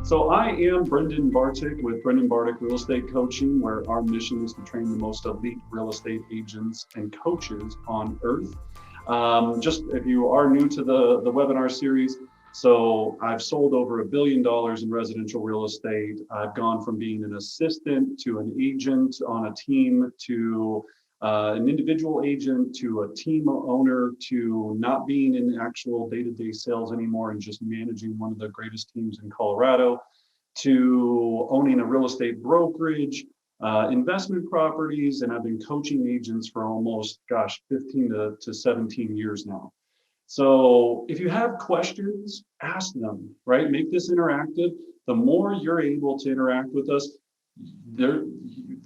So I am Brendan Bartik with Brendan Bartik Real Estate Coaching, where our mission is to train the most elite real estate agents and coaches on earth. Just if you are new to the webinar series, so I've sold over $1 billion in residential real estate. I've gone from being an assistant to an agent on a team to an individual agent to a team owner to not being in actual day-to-day sales anymore and just managing one of the greatest teams in Colorado to owning a real estate brokerage, investment properties, and I've been coaching agents for almost, 15 to 17 years now. So if you have questions, ask them, right? Make this interactive. The more you're able to interact with us,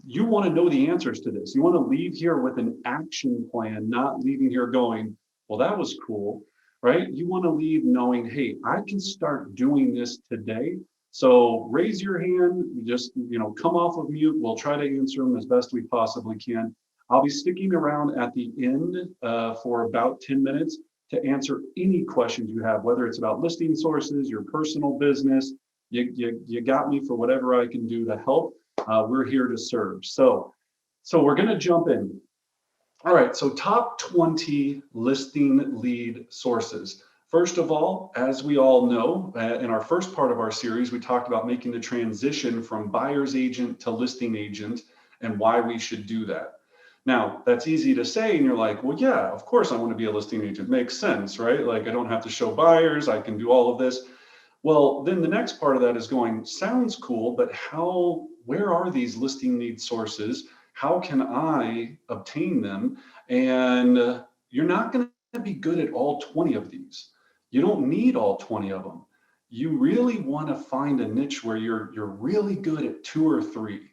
you want to know the answers to this. You want to leave here with an action plan, not leaving here going, well, that was cool, right? You want to leave knowing, hey, I can start doing this today. So raise your hand, just come off of mute. We'll try to answer them as best we possibly can. I'll be sticking around at the end for about 10 minutes to answer any questions you have, whether it's about listing sources, your personal business. You got me for whatever I can do to help. We're here to serve. So we're going to jump in. All right, so top 20 listing lead sources. First of all, as we all know, in our first part of our series, we talked about making the transition from buyer's agent to listing agent and why we should do that. Now, that's easy to say, and you're like, well, yeah, of course I want to be a listing agent. Makes sense, right? Like I don't have to show buyers, I can do all of this. Well, then the next part of that is going, sounds cool, but where are these listing lead sources? How can I obtain them? And you're not going to be good at all 20 of these. You don't need all 20 of them. You really want to find a niche where you're really good at 2 or 3.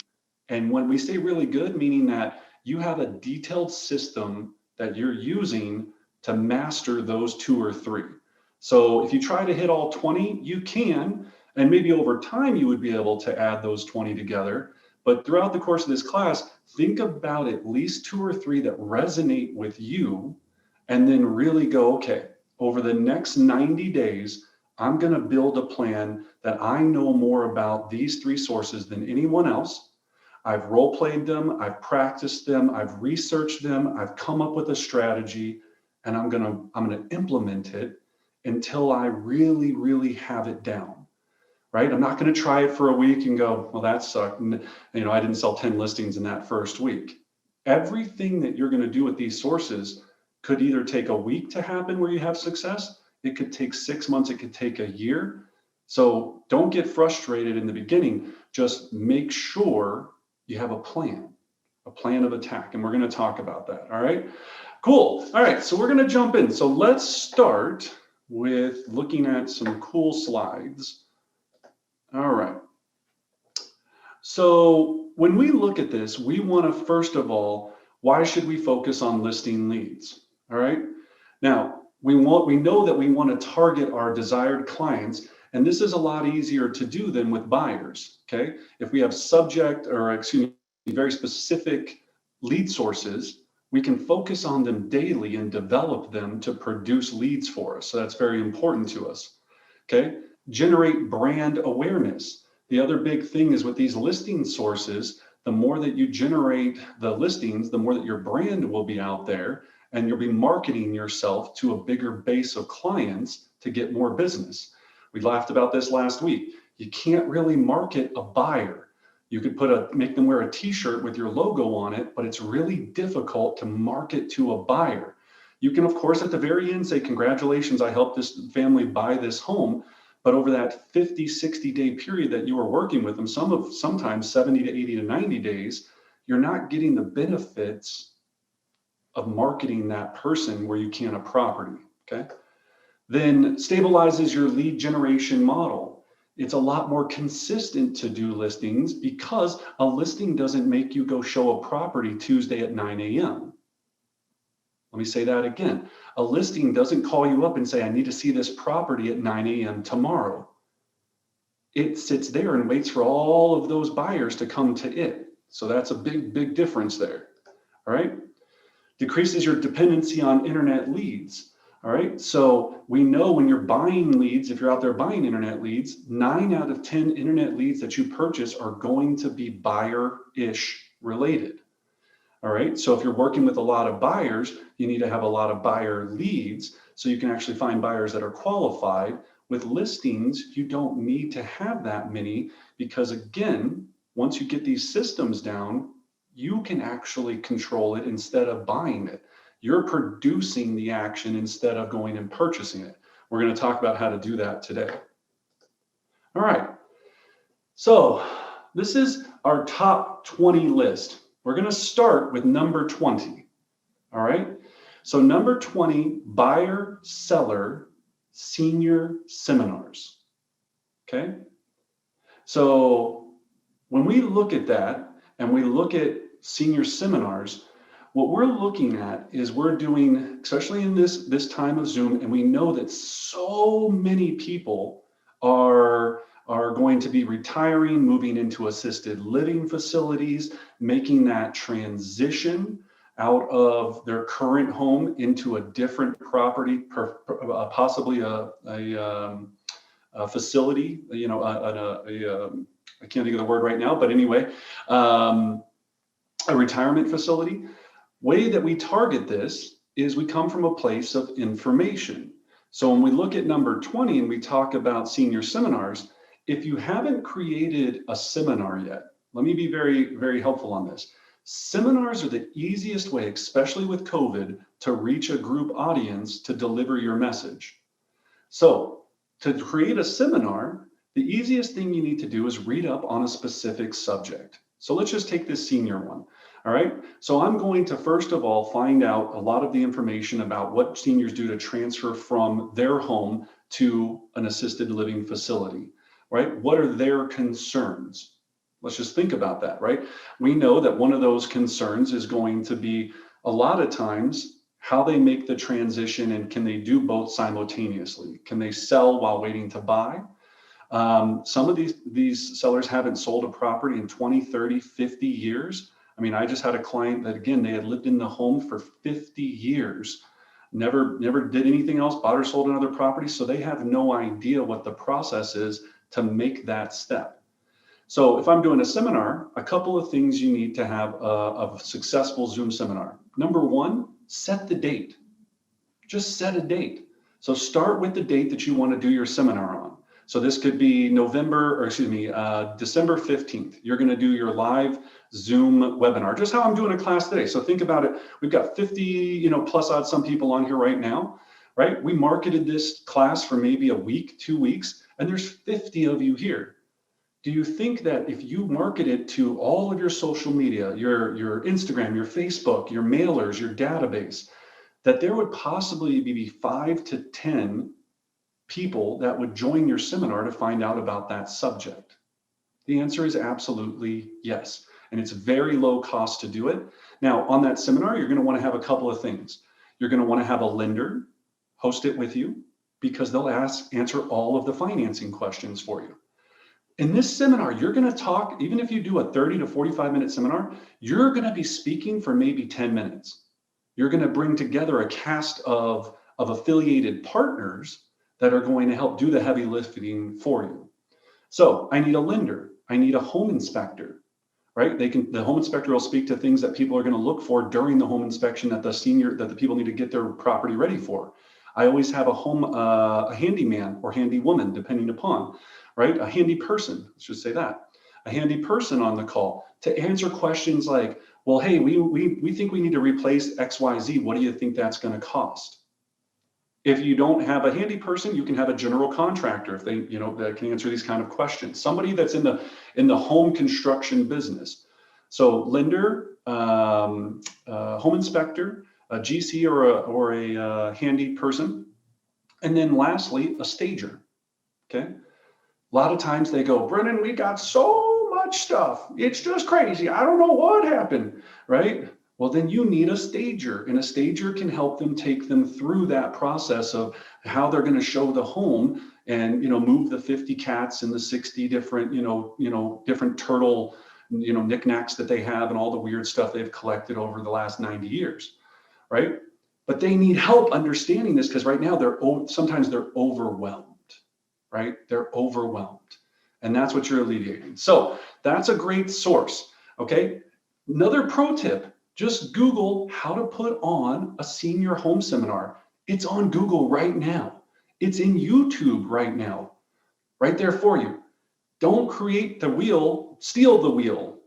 And when we say really good, meaning that you have a detailed system that you're using to master those 2 or 3. So if you try to hit all 20, you can, and maybe over time you would be able to add those 20 together. But throughout the course of this class, think about at least 2 or 3 that resonate with you, and then really go, okay, over the next 90 days, I'm going to build a plan that I know more about these 3 sources than anyone else. I've role played them, I've practiced them, I've researched them, I've come up with a strategy, and I'm going to implement it until I really, really have it down, right? I'm not going to try it for a week and go, well, that sucked. And, I didn't sell 10 listings in that first week. Everything that you're going to do with these sources could either take a week to happen where you have success. It could take 6 months. It could take a year. So don't get frustrated in the beginning. Just make sure you have a plan of attack. And we're going to talk about that. All right, cool. All right, so we're going to jump in. So let's start with looking at some cool slides. All right. So when we look at this, we want to, first of all, why should we focus on listing leads? All right. Now, we know that we want to target our desired clients, and this is a lot easier to do than with buyers. Okay. If we have very specific lead sources, we can focus on them daily and develop them to produce leads for us. So that's very important to us. Okay. Generate brand awareness. The other big thing is with these listing sources, the more that you generate the listings, the more that your brand will be out there, and you'll be marketing yourself to a bigger base of clients to get more business. We laughed about this last week. You can't really market a buyer. You could make them wear a t-shirt with your logo on it, but it's really difficult to market to a buyer. You can, of course, at the very end say, congratulations, I helped this family buy this home. But over that 50, 60-day period that you were working with them, sometimes 70 to 80 to 90 days, you're not getting the benefits of marketing that person where you can a property, okay? Then stabilizes your lead generation model. It's a lot more consistent to do listings because a listing doesn't make you go show a property Tuesday at 9 a.m. Let me say that again. A listing doesn't call you up and say, I need to see this property at 9 a.m. tomorrow. It sits there and waits for all of those buyers to come to it. So that's a big, big difference there. All right. Decreases your dependency on internet leads. All right. So we know when you're buying leads, if you're out there buying internet leads, 9 out of 10 internet leads that you purchase are going to be buyer-ish related. All right. So if you're working with a lot of buyers, you need to have a lot of buyer leads so you can actually find buyers that are qualified. With listings, you don't need to have that many because, again, once you get these systems down, you can actually control it instead of buying it. You're producing the action instead of going and purchasing it. We're going to talk about how to do that today. All right. So this is our top 20 list. We're going to start with number 20. All right. So number 20, buyer seller senior seminars. Okay. So when we look at that and we look at senior seminars, what we're looking at is we're doing, especially in this time of Zoom, and we know that so many people are going to be retiring, moving into assisted living facilities, making that transition out of their current home into a different property, possibly a facility, I can't think of the word right now, but anyway, a retirement facility. Way that we target this is we come from a place of information. So when we look at number 20 and we talk about senior seminars, if you haven't created a seminar yet, let me be very, very helpful on this. Seminars are the easiest way, especially with COVID, to reach a group audience to deliver your message. So to create a seminar, the easiest thing you need to do is read up on a specific subject. So let's just take this senior one. All right. So I'm going to, first of all, find out a lot of the information about what seniors do to transfer from their home to an assisted living facility, right? What are their concerns? Let's just think about that, right? We know that one of those concerns is going to be a lot of times how they make the transition and can they do both simultaneously? Can they sell while waiting to buy? Some of these sellers haven't sold a property in 20, 30, 50 years. I mean, I just had a client that, again, they had lived in the home for 50 years, never did anything else, bought or sold another property. So they have no idea what the process is to make that step. So if I'm doing a seminar, a couple of things you need to have a successful Zoom seminar. Number one, set the date. Just set a date. So start with the date that you want to do your seminar on. So this could be December 15th. You're going to do your live Zoom webinar, just how I'm doing a class today. So think about it. We've got 50, plus odd some people on here right now, right? We marketed this class for maybe a week, 2 weeks, and there's 50 of you here. Do you think that if you market it to all of your social media, your Instagram, your Facebook, your mailers, your database, that there would possibly be 5 to 10 people that would join your seminar to find out about that subject? The answer is absolutely yes. And it's very low cost to do it. Now, on that seminar, you're going to want to have a couple of things. You're going to want to have a lender host it with you because they'll answer all of the financing questions for you. In this seminar, you're going to talk, even if you do a 30 to 45-minute seminar, you're going to be speaking for maybe 10 minutes. You're going to bring together a cast of affiliated partners that are going to help do the heavy lifting for you. So I need a lender. I need a home inspector, right? The home inspector will speak to things that people are going to look for during the home inspection that the people need to get their property ready for. I always have a handyman or handy woman, depending upon, right? A handy person, let's just say that. A handy person on the call to answer questions like, well, hey, we think we need to replace XYZ. What do you think that's going to cost? If you don't have a handy person, you can have a general contractor if they, that can answer these kind of questions. Somebody that's in the home construction business. So lender, home inspector, a GC or a handy person, and then lastly, a stager. Okay. A lot of times they go, Brennan, we got so much stuff. It's just crazy. I don't know what happened, right? Well, then you need a stager, and a stager can help them take them through that process of how they're going to show the home and, move the 50 cats and the 60 different, different turtle, knickknacks that they have and all the weird stuff they've collected over the last 90 years, right? But they need help understanding this because right now sometimes they're overwhelmed, right? They're overwhelmed. And that's what you're alleviating. So that's a great source, okay? Another pro tip, just Google how to put on a senior home seminar. It's on Google right now. It's in YouTube right now, right there for you. Don't create the wheel, steal the wheel,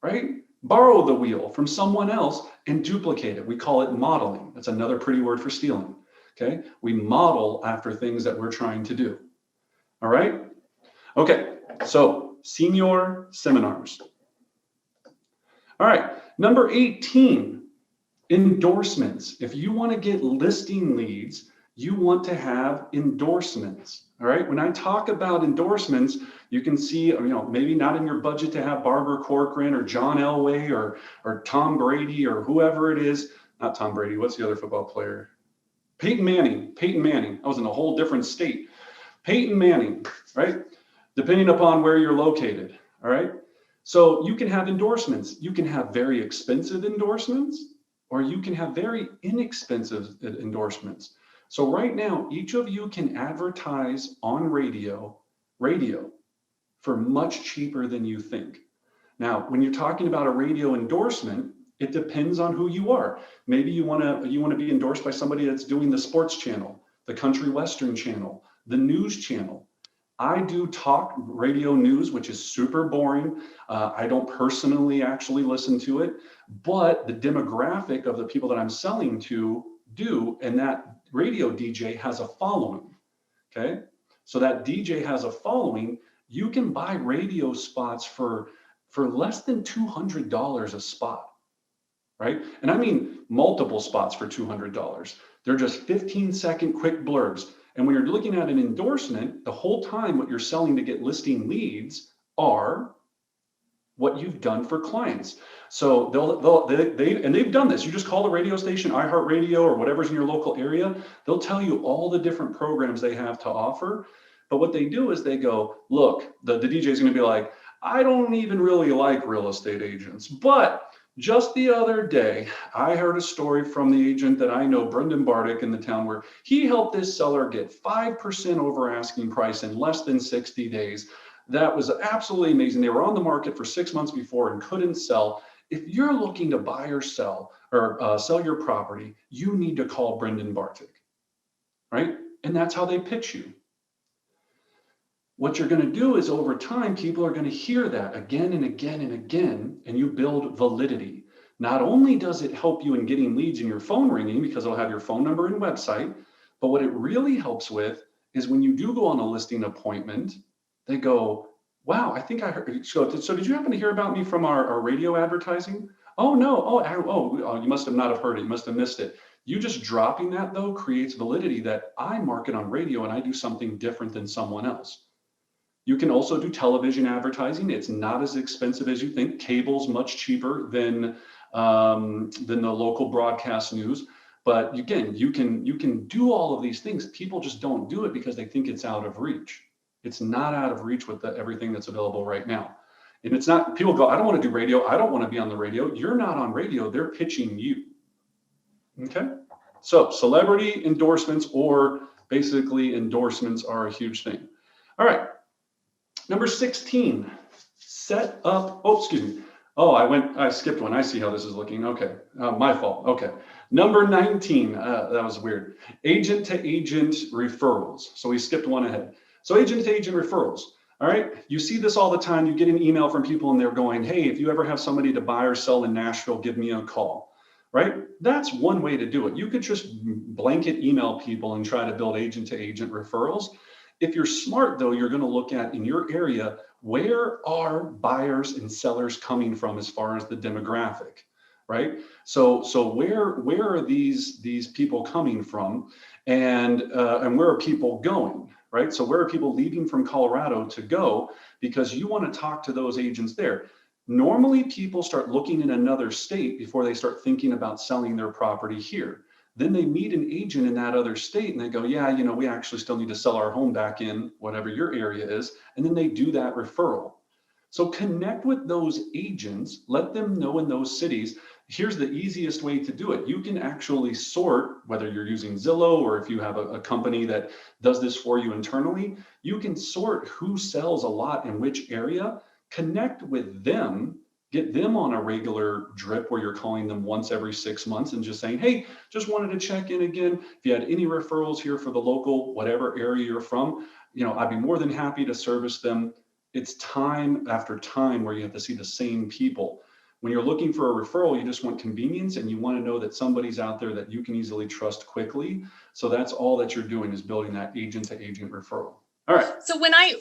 right? Borrow the wheel from someone else and duplicate it. We call it modeling. That's another pretty word for stealing, okay? We model after things that we're trying to do, all right? Okay, so senior seminars. All right, number 18, endorsements. If you want to get listing leads, you want to have endorsements. All right, when I talk about endorsements, you can see, maybe not in your budget to have Barbara Corcoran or John Elway or Tom Brady or whoever it is. Not Tom Brady, what's the other football player? Peyton Manning. I was in a whole different state. Peyton Manning, right? Depending upon where you're located, all right? So you can have endorsements. You can have very expensive endorsements, or you can have very inexpensive endorsements. So right now, each of you can advertise on radio for much cheaper than you think. Now, when you're talking about a radio endorsement, it depends on who you are. Maybe you want to be endorsed by somebody that's doing the sports channel, the country western channel, the news channel. I do talk radio news, which is super boring. I don't personally actually listen to it, but the demographic of the people that I'm selling to do, and that radio DJ has a following, okay? So that DJ has a following. You can buy radio spots for less than $200 a spot, right? And I mean multiple spots for $200. They're just 15-second quick blurbs. And when you're looking at an endorsement, the whole time what you're selling to get listing leads are what you've done for clients. So they've done this. You just call the radio station, iHeartRadio, or whatever's in your local area. They'll tell you all the different programs they have to offer. But what they do is they go, look, the DJ is going to be like, I don't even really like real estate agents, but just the other day, I heard a story from the agent that I know, Brendan Bardick, in the town, where he helped this seller get 5% over asking price in less than 60 days. That was absolutely amazing. They were on the market for 6 months before and couldn't sell. If you're looking to buy or sell your property, you need to call Brendan Bardick, right? And that's how they pitch you. What you're going to do is over time, people are going to hear that again and again and again, and you build validity. Not only does it help you in getting leads in your phone ringing because it'll have your phone number and website, but what it really helps with is when you do go on a listing appointment, they go, wow, I think I heard. So did you happen to hear about me from our radio advertising? Oh, no. You must have not have heard it. You must have missed it. You just dropping that, though, creates validity that I market on radio and I do something different than someone else. You can also do television advertising. It's not as expensive as you think. Cable's much cheaper than the local broadcast news. But again, you can do all of these things. People just don't do it because they think it's out of reach. It's not out of reach with everything that's available right now. And it's not, people go, I don't want to do radio. I don't want to be on the radio. You're not on radio. They're pitching you. Okay. So celebrity endorsements, or basically endorsements, are a huge thing. All right. Number 16, set up, I skipped one. I see how this is looking. Okay, my fault. Okay. Number 19, that was weird. Agent to agent referrals. So we skipped one ahead. So agent to agent referrals. All right. You see this all the time. You get an email from people and they're going, hey, if you ever have somebody to buy or sell in Nashville, give me a call. Right? That's one way to do it. You could just blanket email people and try to build agent to agent referrals. If you're smart, though, you're going to look at in your area, where are buyers and sellers coming from as far as the demographic, right? So where are these people coming from, and where are people going, right? So where are people leaving from Colorado to go? Because you want to talk to those agents there. Normally, people start looking in another state before they start thinking about selling their property here. Then they meet an agent in that other state and they go, yeah, we actually still need to sell our home back in whatever your area is. And then they do that referral. So connect with those agents, let them know in those cities. Here's the easiest way to do it. You can actually sort, whether you're using Zillow or if you have a company that does this for you internally, you can sort who sells a lot in which area, connect with them, get them on a regular drip where you're calling them once every 6 months and just saying, hey, just wanted to check in again. If you had any referrals here for the local, whatever area you're from, I'd be more than happy to service them. It's time after time where you have to see the same people. When you're looking for a referral, you just want convenience and you want to know that somebody's out there that you can easily trust quickly. So that's all that you're doing, is building that agent to agent referral. All right. So when I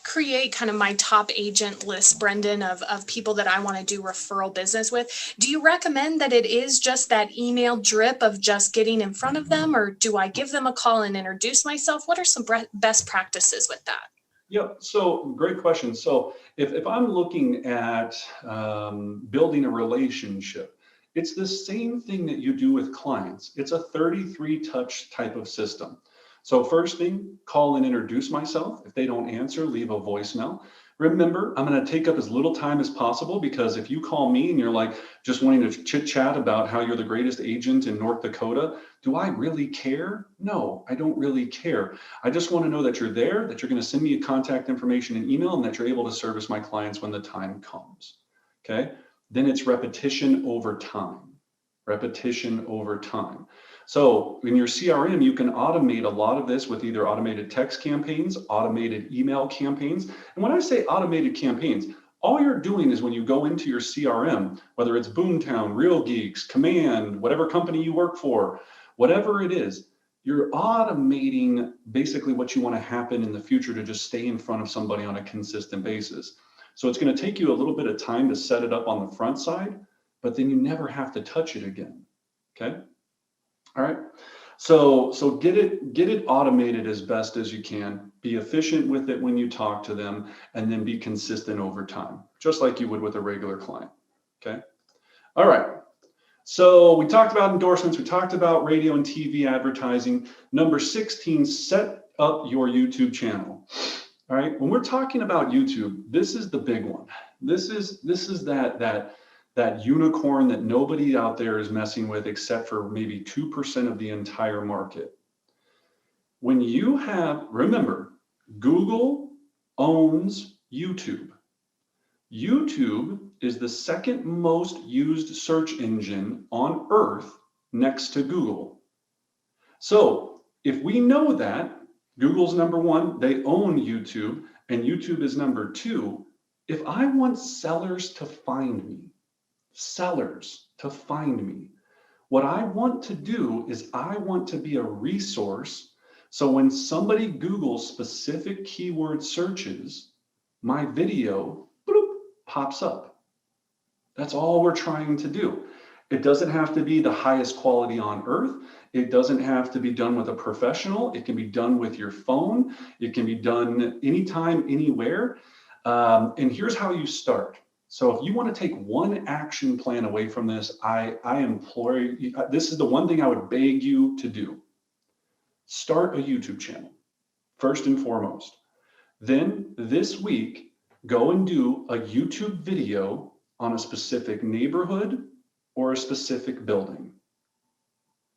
create kind of my top agent list, Brendan, of people that I want to do referral business with, do you recommend that it is just that email drip of just getting in front of them, or do I give them a call and introduce myself? What are some best practices with that? Yep. So great question. So if I'm looking at building a relationship, it's the same thing that you do with clients. It's a 33 touch type of system. So first thing, call and introduce myself. If they don't answer, leave a voicemail. Remember, I'm going to take up as little time as possible, because if you call me and you're like just wanting to chit chat about how you're the greatest agent in North Dakota, do I really care? No, I don't really care. I just want to know that you're there, that you're going to send me contact information and email, and that you're able to service my clients when the time comes. Okay. Then it's repetition over time. Repetition over time. So in your CRM, you can automate a lot of this with either automated text campaigns, automated email campaigns. And when I say automated campaigns, all you're doing is when you go into your CRM, whether it's Boomtown, Real Geeks, Command, whatever company you work for, whatever it is, you're automating basically what you want to happen in the future to just stay in front of somebody on a consistent basis. So it's going to take you a little bit of time to set it up on the front side, but then you never have to touch it again. Okay. All right. So get it automated as best as you can. Be efficient with it when you talk to them, and then be consistent over time, just like you would with a regular client. Okay. All right. So we talked about endorsements. We talked about radio and TV advertising. Number 16, set up your YouTube channel. All right. When we're talking about YouTube, this is the big one. This is that unicorn that nobody out there is messing with except for maybe 2% of the entire market. When you have, remember, Google owns YouTube. YouTube is the second most used search engine on earth next to Google. So if we know that Google's number one, they own YouTube, and YouTube is number two, if I want sellers to find me, what I want to do is I want to be a resource. So when somebody Googles specific keyword searches, my video bloop, pops up. That's all we're trying to do. It doesn't have to be the highest quality on earth. It doesn't have to be done with a professional. It can be done with your phone. It can be done anytime, anywhere. And here's how you start. So if you want to take one action plan away from this, I implore you, this is the one thing I would beg you to do. Start a YouTube channel, first and foremost. Then this week, go and do a YouTube video on a specific neighborhood or a specific building.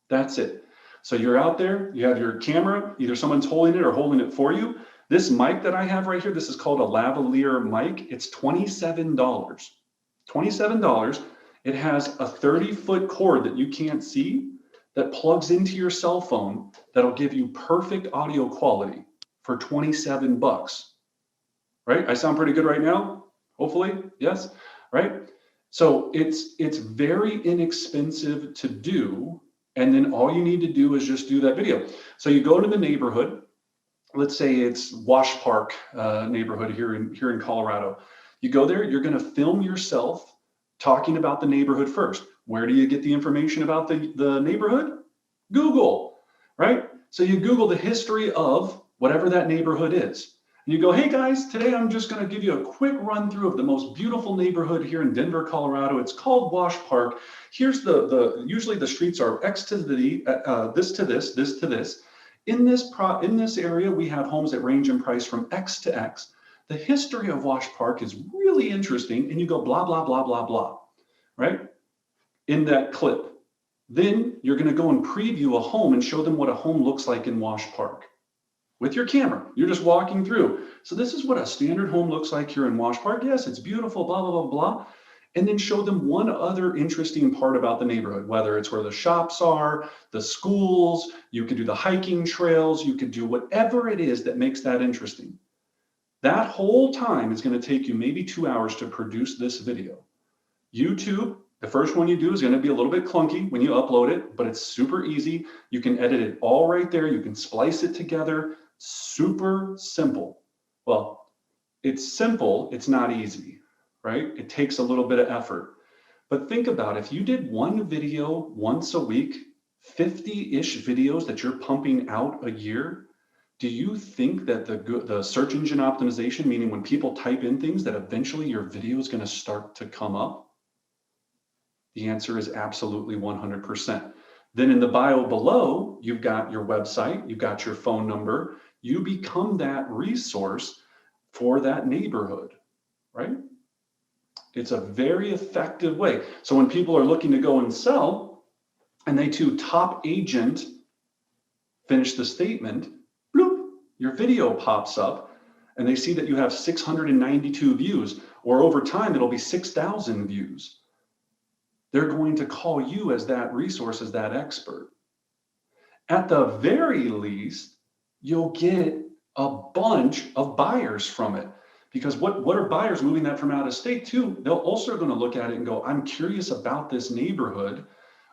That's it. So you're out there, you have your camera, either someone's holding it or holding it for you. This mic that I have right here, this is called a lavalier mic. It's $27. $27. It has a 30-foot cord that you can't see that plugs into your cell phone that'll give you perfect audio quality for 27 bucks. Right? I sound pretty good right now? Hopefully, yes, right? So it's very inexpensive to do. And then all you need to do is just do that video. So you go to the neighborhood. Let's say it's Wash Park neighborhood here in Colorado. You go there, you're going to film yourself talking about the neighborhood first. Where do you get the information about the neighborhood? Google, right? So you Google the history of whatever that neighborhood is. And you go, hey guys, today I'm just going to give you a quick run through of the most beautiful neighborhood here in Denver, Colorado. It's called Wash Park. Here's usually the streets are X to the, this to this, this to this. In this area, we have homes that range in price from X to X. The history of Wash Park is really interesting, and you go blah, blah, blah, blah, blah, right? in that clip. Then you're going to go and preview a home and show them what a home looks like in Wash Park with your camera. You're just walking through. So this is what a standard home looks like here in Wash Park. Yes, it's beautiful, blah, blah, blah, blah. And then show them one other interesting part about the neighborhood, whether it's where the shops are, the schools, you could do the hiking trails, you could do whatever it is that makes that interesting. That whole time is going to take you maybe 2 hours to produce this video. YouTube, the first one you do is going to be a little bit clunky when you upload it, but it's super easy. You can edit it all right there. You can splice it together. Super simple. Well, it's simple. It's not easy, right? It takes a little bit of effort. But think about if you did one video once a week, 50-ish videos that you're pumping out a year, do you think that the search engine optimization, meaning when people type in things, that eventually your video is going to start to come up? The answer is absolutely 100%. Then in the bio below, you've got your website, you've got your phone number. You become that resource for that neighborhood, right? It's a very effective way. So when people are looking to go and sell, and they to top agent finish the statement, bloop, your video pops up, and they see that you have 692 views, or over time, it'll be 6,000 views. They're going to call you as that resource, as that expert. At the very least, you'll get a bunch of buyers from it. Because what are buyers moving that from out of state to? They're also going to look at it and go, I'm curious about this neighborhood.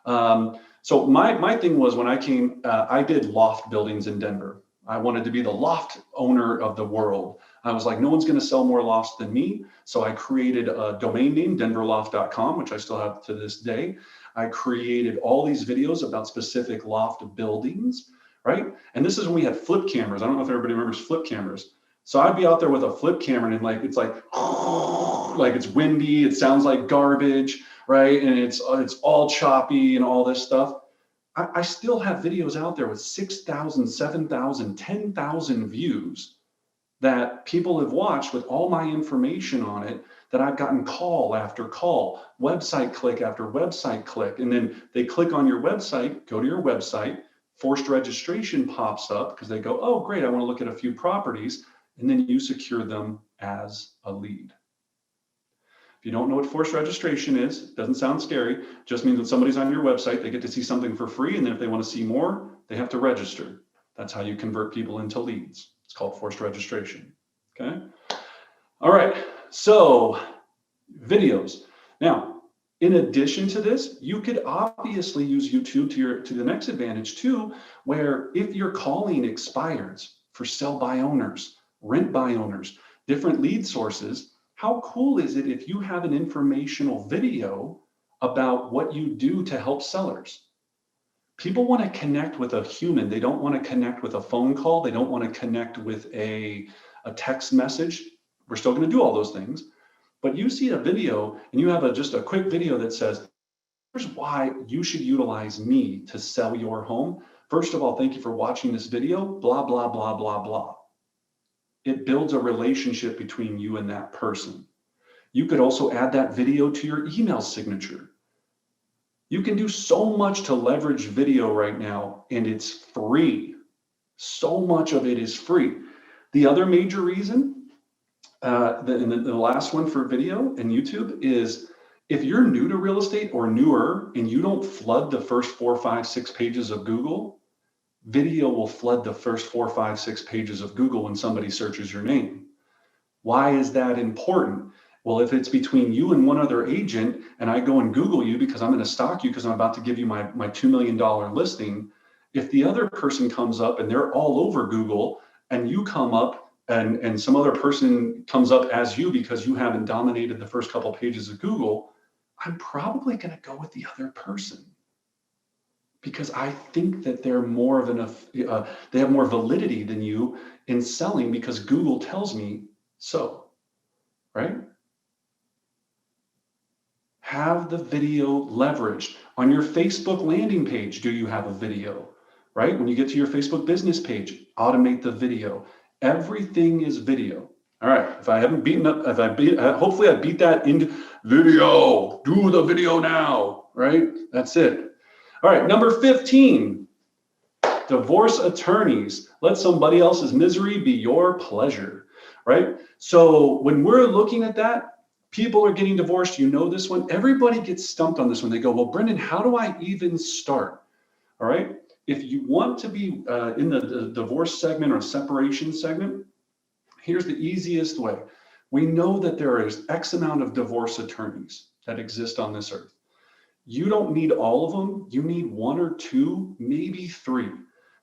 So my thing was when I came, I did loft buildings in Denver. I wanted to be the loft owner of the world. I was like, no one's going to sell more lofts than me. So I created a domain name, denverloft.com, which I still have to this day. I created all these videos about specific loft buildings, right? And this is when we had flip cameras. I don't know if everybody remembers flip cameras. So I'd be out there with a flip camera and it's like it's windy, it sounds like garbage, right? And it's all choppy and all this stuff. I still have videos out there with 6,000, 7,000, 10,000 views that people have watched with all my information on it, that I've gotten call after call, website click after website click. And then they click on your website, go to your website, forced registration pops up because they go, oh, great, I want to look at a few properties. And then you secure them as a lead. If you don't know what forced registration is, it doesn't sound scary. It just means when somebody's on your website, they get to see something for free. And then if they want to see more, they have to register. That's how you convert people into leads. It's called forced registration. Okay. All right. So videos. Now, in addition to this, you could obviously use YouTube to the next advantage too, where if your calling expires for sell by owners, rent by owners, different lead sources, how cool is it if you have an informational video about what you do to help sellers? People want to connect with a human. They don't want to connect with a phone call. They don't want to connect with a text message. We're still going to do all those things. But you see a video and you have just a quick video that says, here's why you should utilize me to sell your home. First of all, thank you for watching this video, blah, blah, blah, blah, blah. It builds a relationship between you and that person. You could also add that video to your email signature. You can do so much to leverage video right now, and it's free. So much of it is free. The other major reason, the last one for video and YouTube is if you're new to real estate or newer and you don't flood the first 4, 5, 6 pages of Google, video will flood the first 4, 5, 6 pages of Google when somebody searches your name. Why is that important? Well, if it's between you and one other agent and I go and Google you because I'm going to stalk you because I'm about to give you my $2 million listing, if the other person comes up and they're all over Google and you come up and some other person comes up as you because you haven't dominated the first couple pages of Google, I'm probably going to go with the other person. Because I think that they're more of they have more validity than you in selling because Google tells me so, right? Have the video leveraged. On your Facebook landing page, do you have a video, right? When you get to your Facebook business page, automate the video. Everything is video. All right, if I haven't beaten up, hopefully I beat that into video. Do the video now. right? That's it. All right, number 15, divorce attorneys. Let somebody else's misery be your pleasure, right? So when we're looking at that, people are getting divorced. You know this one. Everybody gets stumped on this one. They go, well, Brendan, how do I even start? All right. If you want to be in the divorce segment or separation segment, here's the easiest way. We know that there is X amount of divorce attorneys that exist on this earth. You don't need all of them. You need one or two, maybe three.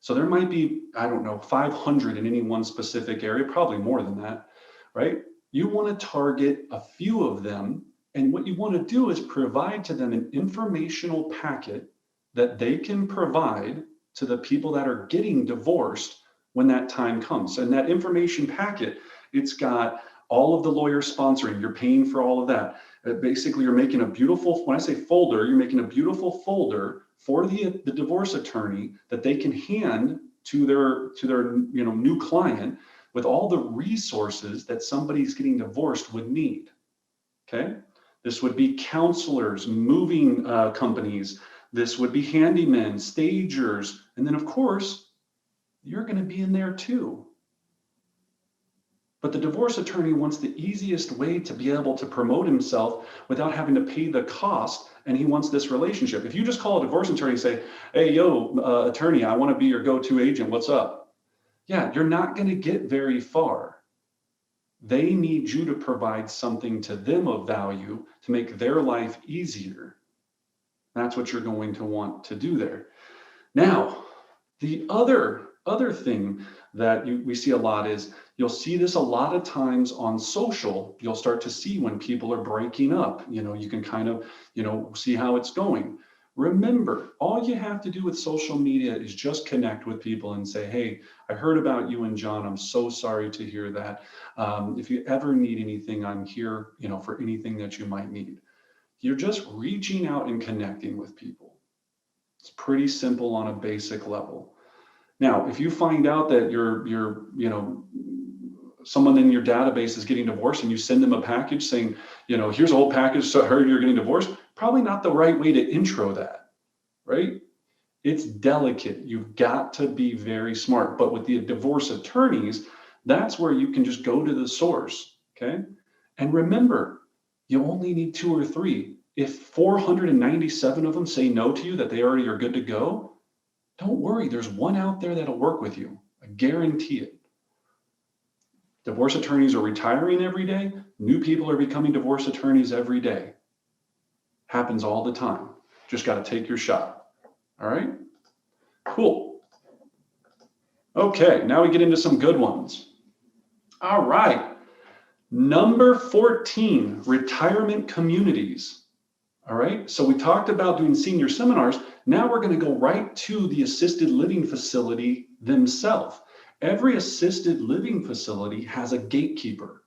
So there might be, I don't know, 500 in any one specific area, probably more than that, right? You want to target a few of them. And what you want to do is provide to them an informational packet that they can provide to the people that are getting divorced when that time comes. And that information packet, it's got all of the lawyers sponsoring, you're paying for all of that. Basically, you're making a beautiful, when I say folder, you're making a beautiful folder for the divorce attorney that they can hand to their new client with all the resources that somebody's getting divorced would need. Okay, this would be counselors, moving companies. This would be handymen, stagers, and then of course, you're going to be in there too. But the divorce attorney wants the easiest way to be able to promote himself without having to pay the cost, and he wants this relationship. If you just call a divorce attorney and say, hey, yo, attorney, I want to be your go-to agent, what's up? Yeah, you're not going to get very far. They need you to provide something to them of value to make their life easier. That's what you're going to want to do there. Now, the other thing that we see a lot is, you'll see this a lot of times on social. You'll start to see when people are breaking up, you can kind of, see how it's going. Remember, all you have to do with social media is just connect with people and say, hey, I heard about you and John. I'm so sorry to hear that. If you ever need anything, I'm here, for anything that you might need. You're just reaching out and connecting with people. It's pretty simple on a basic level. Now, if you find out that you're someone in your database is getting divorced and you send them a package saying, here's a whole package, so I heard you're getting divorced, probably not the right way to intro that, right? It's delicate. You've got to be very smart. But with the divorce attorneys, that's where you can just go to the source, okay? And remember, you only need 2 or 3. If 497 of them say no to you, that they already are good to go, don't worry, there's one out there that'll work with you. I guarantee it. Divorce attorneys are retiring every day. New people are becoming divorce attorneys every day. Happens all the time. Just got to take your shot. All right? Cool. Okay, now we get into some good ones. All right. Number 14, retirement communities. All right, so we talked about doing senior seminars. Now we're going to go right to the assisted living facility themselves. Every assisted living facility has a gatekeeper,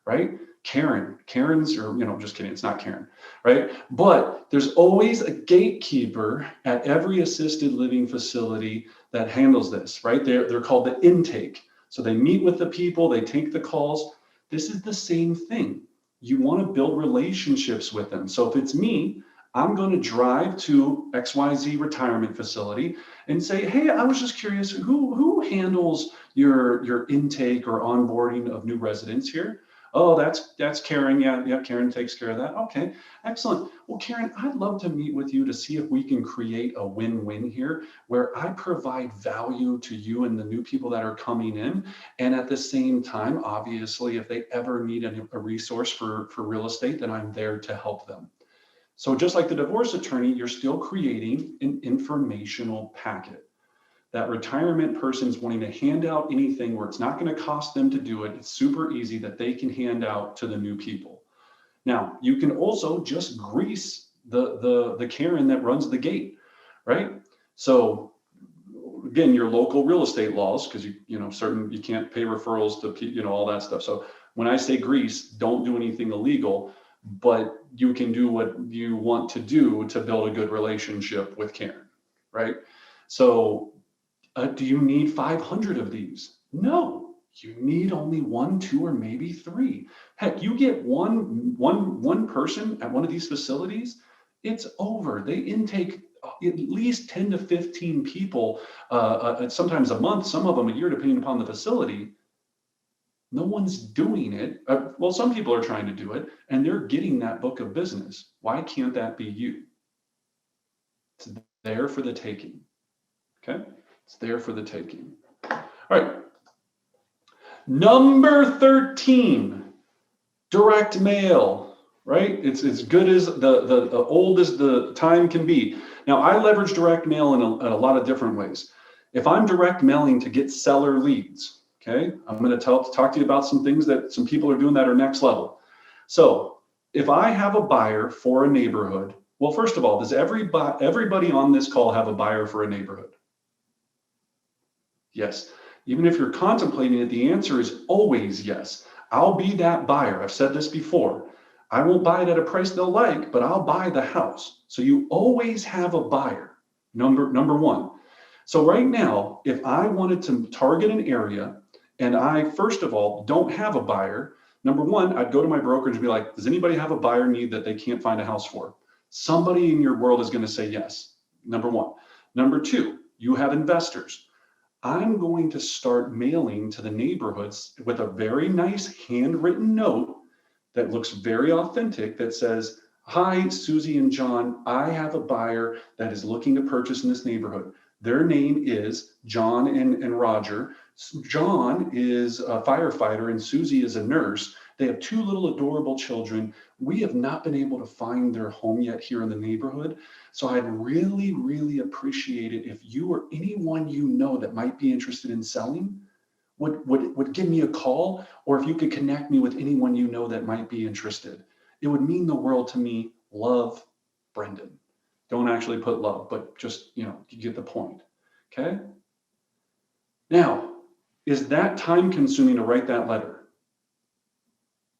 right? Karen's, or, just kidding, it's not Karen, right? But there's always a gatekeeper at every assisted living facility that handles this, right? They're called the intake. So they meet with the people, they take the calls. This is the same thing. You want to build relationships with them. So if it's me, I'm going to drive to XYZ retirement facility and say, hey, I was just curious, who handles your intake or onboarding of new residents here? Oh, that's Karen. Yeah, Karen takes care of that. Okay, excellent. Well, Karen, I'd love to meet with you to see if we can create a win-win here where I provide value to you and the new people that are coming in. And at the same time, obviously, if they ever need a resource for real estate, then I'm there to help them. So just like the divorce attorney, you're still creating an informational packet. That retirement person's wanting to hand out anything where it's not going to cost them to do it. It's super easy that they can hand out to the new people. Now, you can also just grease the Karen that runs the gate, right? So again, your local real estate laws, because you can't pay referrals to all that stuff. So when I say grease, don't do anything illegal, but you can do what you want to do to build a good relationship with Karen, right? So do you need 500 of these? No, you need only 1, 2, or maybe 3. Heck, you get one person at one of these facilities, It's over. They intake at least 10 to 15 people, sometimes a month, some of them a year, depending upon the facility. No one's doing it. Well, some people are trying to do it, and they're getting that book of business. Why can't that be you? It's there for the taking. Okay? It's there for the taking. All right. Number 13, direct mail, right? It's as good as the old as the time can be. Now, I leverage direct mail in a lot of different ways. If I'm direct mailing to get seller leads, okay, I'm going to talk to you about some things that some people are doing that are next level. So if I have a buyer for a neighborhood, well, first of all, does everybody on this call have a buyer for a neighborhood? Yes. Even if you're contemplating it, the answer is always yes. I'll be that buyer. I've said this before. I won't buy it at a price they'll like, but I'll buy the house. So you always have a buyer, number one. So right now, if I wanted to target an area and I, first of all, don't have a buyer, number one, I'd go to my brokerage and be like, does anybody have a buyer need that they can't find a house for? Somebody in your world is going to say yes, number one. Number two, you have investors. I'm going to start mailing to the neighborhoods with a very nice handwritten note that looks very authentic that says, hi, Susie and John, I have a buyer that is looking to purchase in this neighborhood. Their name is John and Roger. John is a firefighter and Susie is a nurse. They have two little adorable children. We have not been able to find their home yet here in the neighborhood. So I'd really, really appreciate it if you or anyone you know that might be interested in selling would give me a call, or if you could connect me with anyone you know that might be interested. It would mean the world to me. Love, Brendan. Don't actually put love, but just, you get the point. Okay? Now, is that time consuming to write that letter?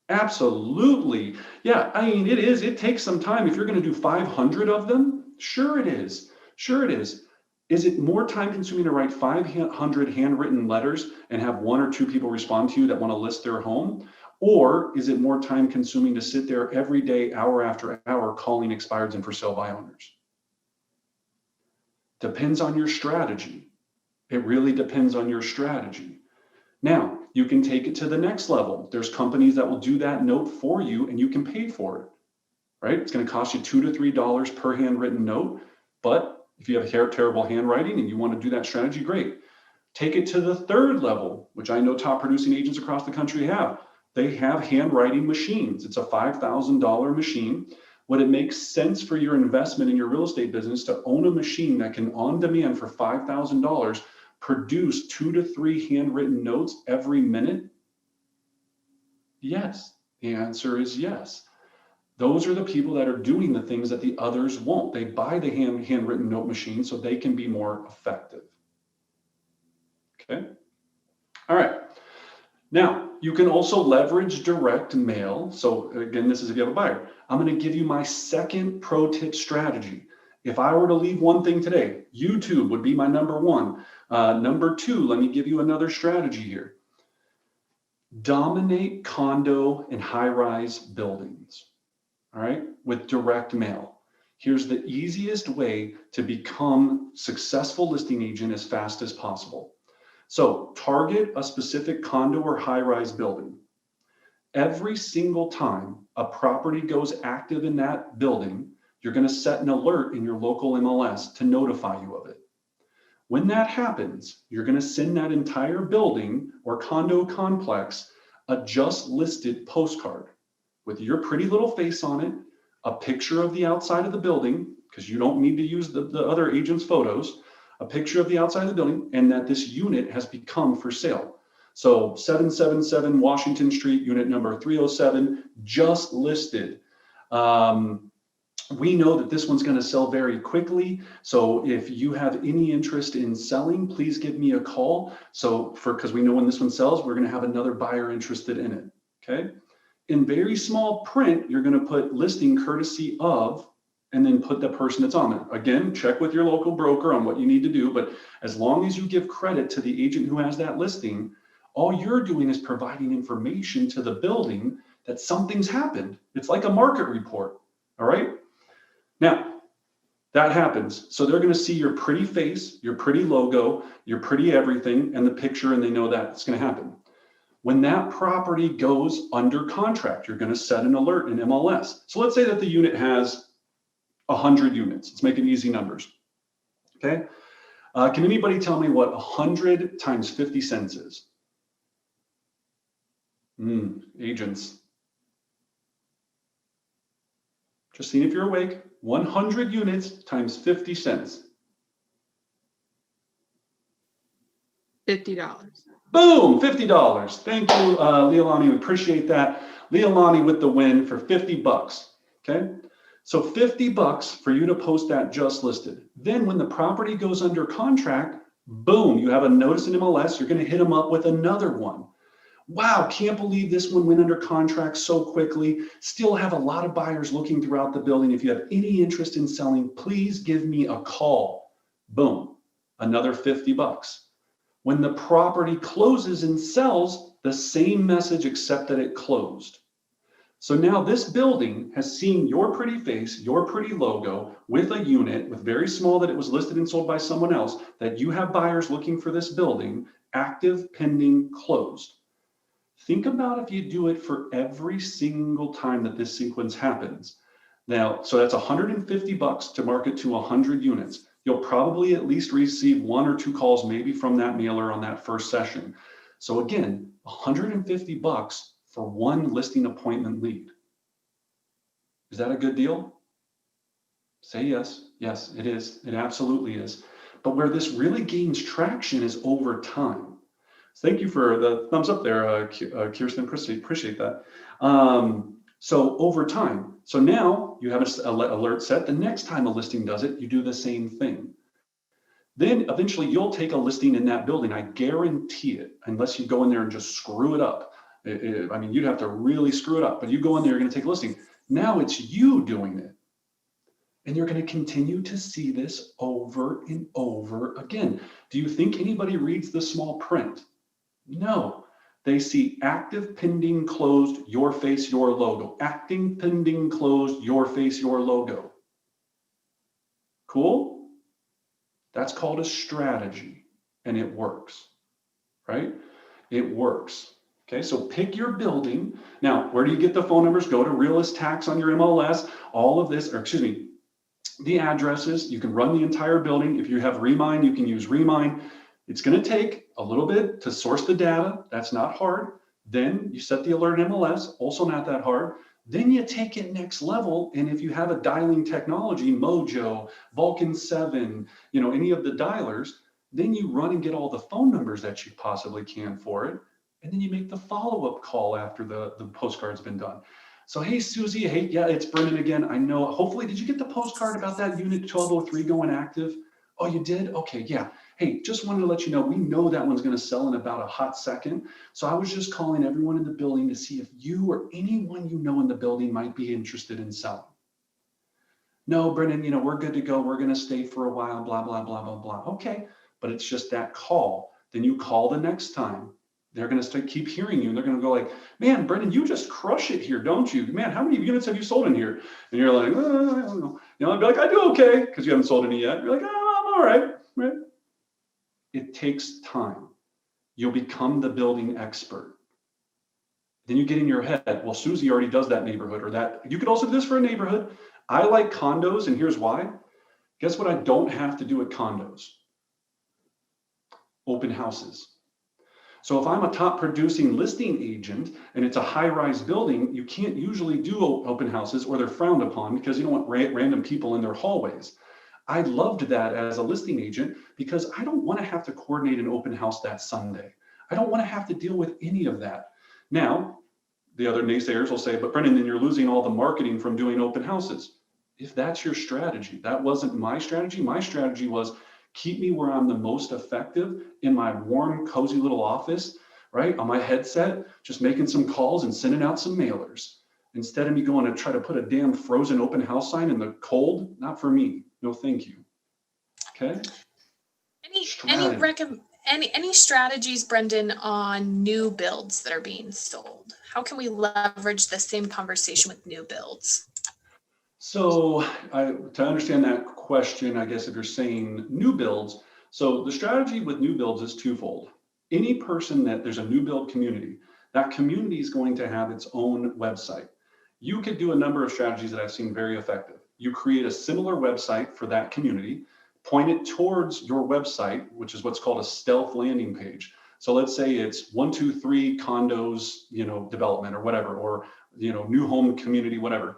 Absolutely. Yeah, I mean, it is. It takes some time. If you're going to do 500 of them, sure it is. Sure it is. Is it more time consuming to write 500 handwritten letters and have one or two people respond to you that want to list their home? Or is it more time consuming to sit there every day, hour after hour, calling expireds and for sale by owners? Depends on your strategy. It really depends on your strategy. Now, you can take it to the next level. There's companies that will do that note for you and you can pay for it, right? It's going to cost you $2 to $3 per handwritten note. But if you have terrible handwriting and you want to do that strategy, great. Take it to the third level, which I know top producing agents across the country have. They have handwriting machines. It's a $5,000 machine. Would it make sense for your investment in your real estate business to own a machine that can on demand for $5,000 produce 2 to 3 handwritten notes every minute? Yes, the answer is yes. Those are the people that are doing the things that the others won't. They buy the handwritten note machine so they can be more effective. Okay. All right. Now, you can also leverage direct mail. So again, this is if you have a buyer. I'm going to give you my second pro tip strategy. If I were to leave one thing today, YouTube would be my number one. Number two, let me give you another strategy here. Dominate condo and high-rise buildings, all right, with direct mail. Here's the easiest way to become a successful listing agent as fast as possible. So target a specific condo or high-rise building. Every single time a property goes active in that building, you're going to set an alert in your local MLS to notify you of it. When that happens, you're going to send that entire building or condo complex a just listed postcard with your pretty little face on it, a picture of the outside of the building, because you don't need to use the other agent's photos, a picture of the outside of the building, and that this unit has become for sale. So 777 Washington Street, unit number 307, just listed. We know that this one's going to sell very quickly. So if you have any interest in selling, please give me a call. Because we know when this one sells, we're going to have another buyer interested in it. Okay. In very small print, you're going to put listing courtesy of, and then put the person that's on it. Again, check with your local broker on what you need to do. But as long as you give credit to the agent who has that listing, all you're doing is providing information to the building that something's happened. It's like a market report. All right. Now, that happens. So they're going to see your pretty face, your pretty logo, your pretty everything, and the picture, and they know that it's going to happen. When that property goes under contract, you're going to set an alert in MLS. So let's say that the unit has 100 units. Let's make it easy numbers. Okay. Can anybody tell me what 100 times 50 cents is? Agents. Just seeing if you're awake. 100 units times 50 cents. $50. Boom, $50. Thank you, Leilani. We appreciate that. Leilani with the win for 50 bucks. Okay. So 50 bucks for you to post that just listed. Then when the property goes under contract, boom, you have a notice in MLS. You're going to hit them up with another one. Wow, can't believe this one went under contract so quickly. Still have a lot of buyers looking throughout the building. If you have any interest in selling, please give me a call. Boom, another 50 bucks. When the property closes and sells, the same message except that it closed. So now this building has seen your pretty face, your pretty logo with a unit with very small that it was listed and sold by someone else, that you have buyers looking for this building, active, pending, closed. Think about if you do it for every single time that this sequence happens. Now, so that's 150 bucks to market to 100 units. You'll probably at least receive 1 or 2 calls maybe from that mailer on that first session. So again, 150 bucks for one listing appointment lead. Is that a good deal? Say yes. Yes, it is. It absolutely is. But where this really gains traction is over time. Thank you for the thumbs up there, Kirsten. Appreciate that. So over time, so now you have an alert set. The next time a listing does it, you do the same thing. Then eventually you'll take a listing in that building. I guarantee it, unless you go in there and just screw it up. I mean, you'd have to really screw it up, but you go in there, you're going to take a listing. Now it's you doing it. And you're going to continue to see this over and over again. Do you think anybody reads the small print? No. They see active, pending, closed, your face, your logo. Acting, pending, closed, your face, your logo. Cool? That's called a strategy, and it works, right? It works. Okay, so pick your building. Now, where do you get the phone numbers? Go to Realist Tax on your MLS, all of this, or excuse me, the addresses. You can run the entire building. If you have Remind, you can use Remind. It's going to take a little bit to source the data. That's not hard. Then you set the alert in MLS, also not that hard. Then you take it next level. And if you have a dialing technology, Mojo, Vulcan 7, any of the dialers, then you run and get all the phone numbers that you possibly can for it. And then you make the follow-up call after the postcard's been done. So, hey, Susie, hey, yeah, it's Brendan again. I know, hopefully, did you get the postcard about that unit 1203 going active? Oh, you did? Okay, yeah. Hey, just wanted to let you know, we know that one's going to sell in about a hot second. So I was just calling everyone in the building to see if you or anyone you know in the building might be interested in selling. No, Brendan, we're good to go. We're going to stay for a while, blah, blah, blah, blah, blah. Okay, but it's just that call. Then you call the next time. They're going to keep hearing you. And they're going to go like, man, Brendan, you just crush it here, don't you? Man, how many units have you sold in here? And you're like, oh, I don't know. I'd be like, I do okay, because you haven't sold any yet. You're like, oh, I'm all right. Right? It takes time. You'll become the building expert. Then you get in your head, well, Susie already does that neighborhood or that. You could also do this for a neighborhood. I like condos, and here's why. Guess what I don't have to do at condos? Open houses. So if I'm a top producing listing agent and it's a high-rise building, you can't usually do open houses, or they're frowned upon because you don't want random people in their hallways. I loved that as a listing agent because I don't want to have to coordinate an open house that Sunday. I don't want to have to deal with any of that. Now, the other naysayers will say, but Brendan, then you're losing all the marketing from doing open houses. If that's your strategy, that wasn't my strategy. My strategy was keep me where I'm the most effective in my warm, cozy little office, right? On my headset, just making some calls and sending out some mailers. Instead of me going to try to put a damn frozen open house sign in the cold, not for me. No, thank you. Okay. Any strategies, Brendan, on new builds that are being sold? How can we leverage the same conversation with new builds? So to understand that question, I guess if you're saying new builds, so the strategy with new builds is twofold. Any person that there's a new build community, that community is going to have its own website. You could do a number of strategies that I've seen very effective. You create a similar website for that community, point it towards your website, which is what's called a stealth landing page. So let's say it's 123 condos, development or whatever, or new home community, whatever.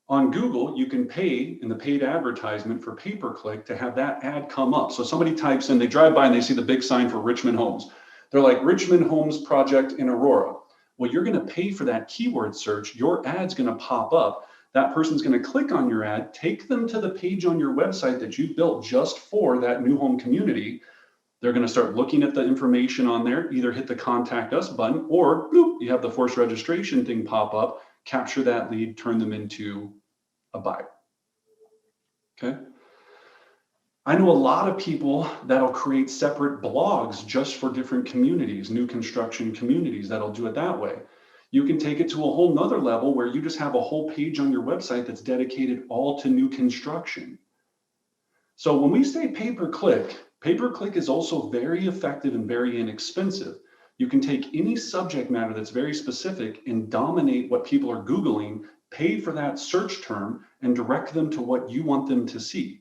On Google, you can pay in the paid advertisement for pay-per-click to have that ad come up. So somebody types in, they drive by and they see the big sign for Richmond Homes. They're like, Richmond Homes project in Aurora. Well, you're going to pay for that keyword search. Your ad's going to pop up. That person's going to click on your ad, take them to the page on your website that you built just for that new home community. They're going to start looking at the information on there, either hit the contact us button or bloop, you have the forced registration thing pop up, capture that lead, turn them into a buyer. Okay. I know a lot of people that'll create separate blogs just for different communities, new construction communities, that'll do it that way. You can take it to a whole nother level where you just have a whole page on your website that's dedicated all to new construction. So when we say pay-per-click is also very effective and very inexpensive. You can take any subject matter that's very specific and dominate what people are Googling, pay for that search term, and direct them to what you want them to see.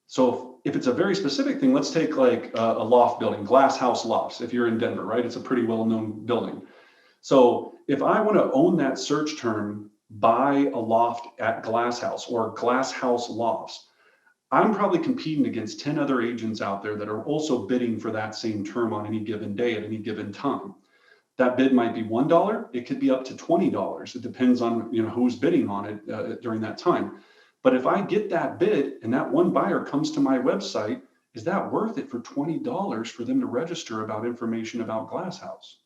So if it's a very specific thing, let's take like a loft building, glass house lofts, if you're in Denver, right? It's a pretty well-known building. So if I want to own that search term, buy a loft at glass house or glass house lofts, I'm probably competing against 10 other agents out there that are also bidding for that same term on any given day at any given time. That bid might be $1, it could be up to $20. It depends on who's bidding on it during that time. But if I get that bid and that one buyer comes to my website, is that worth it for $20 for them to register about information about Glass House?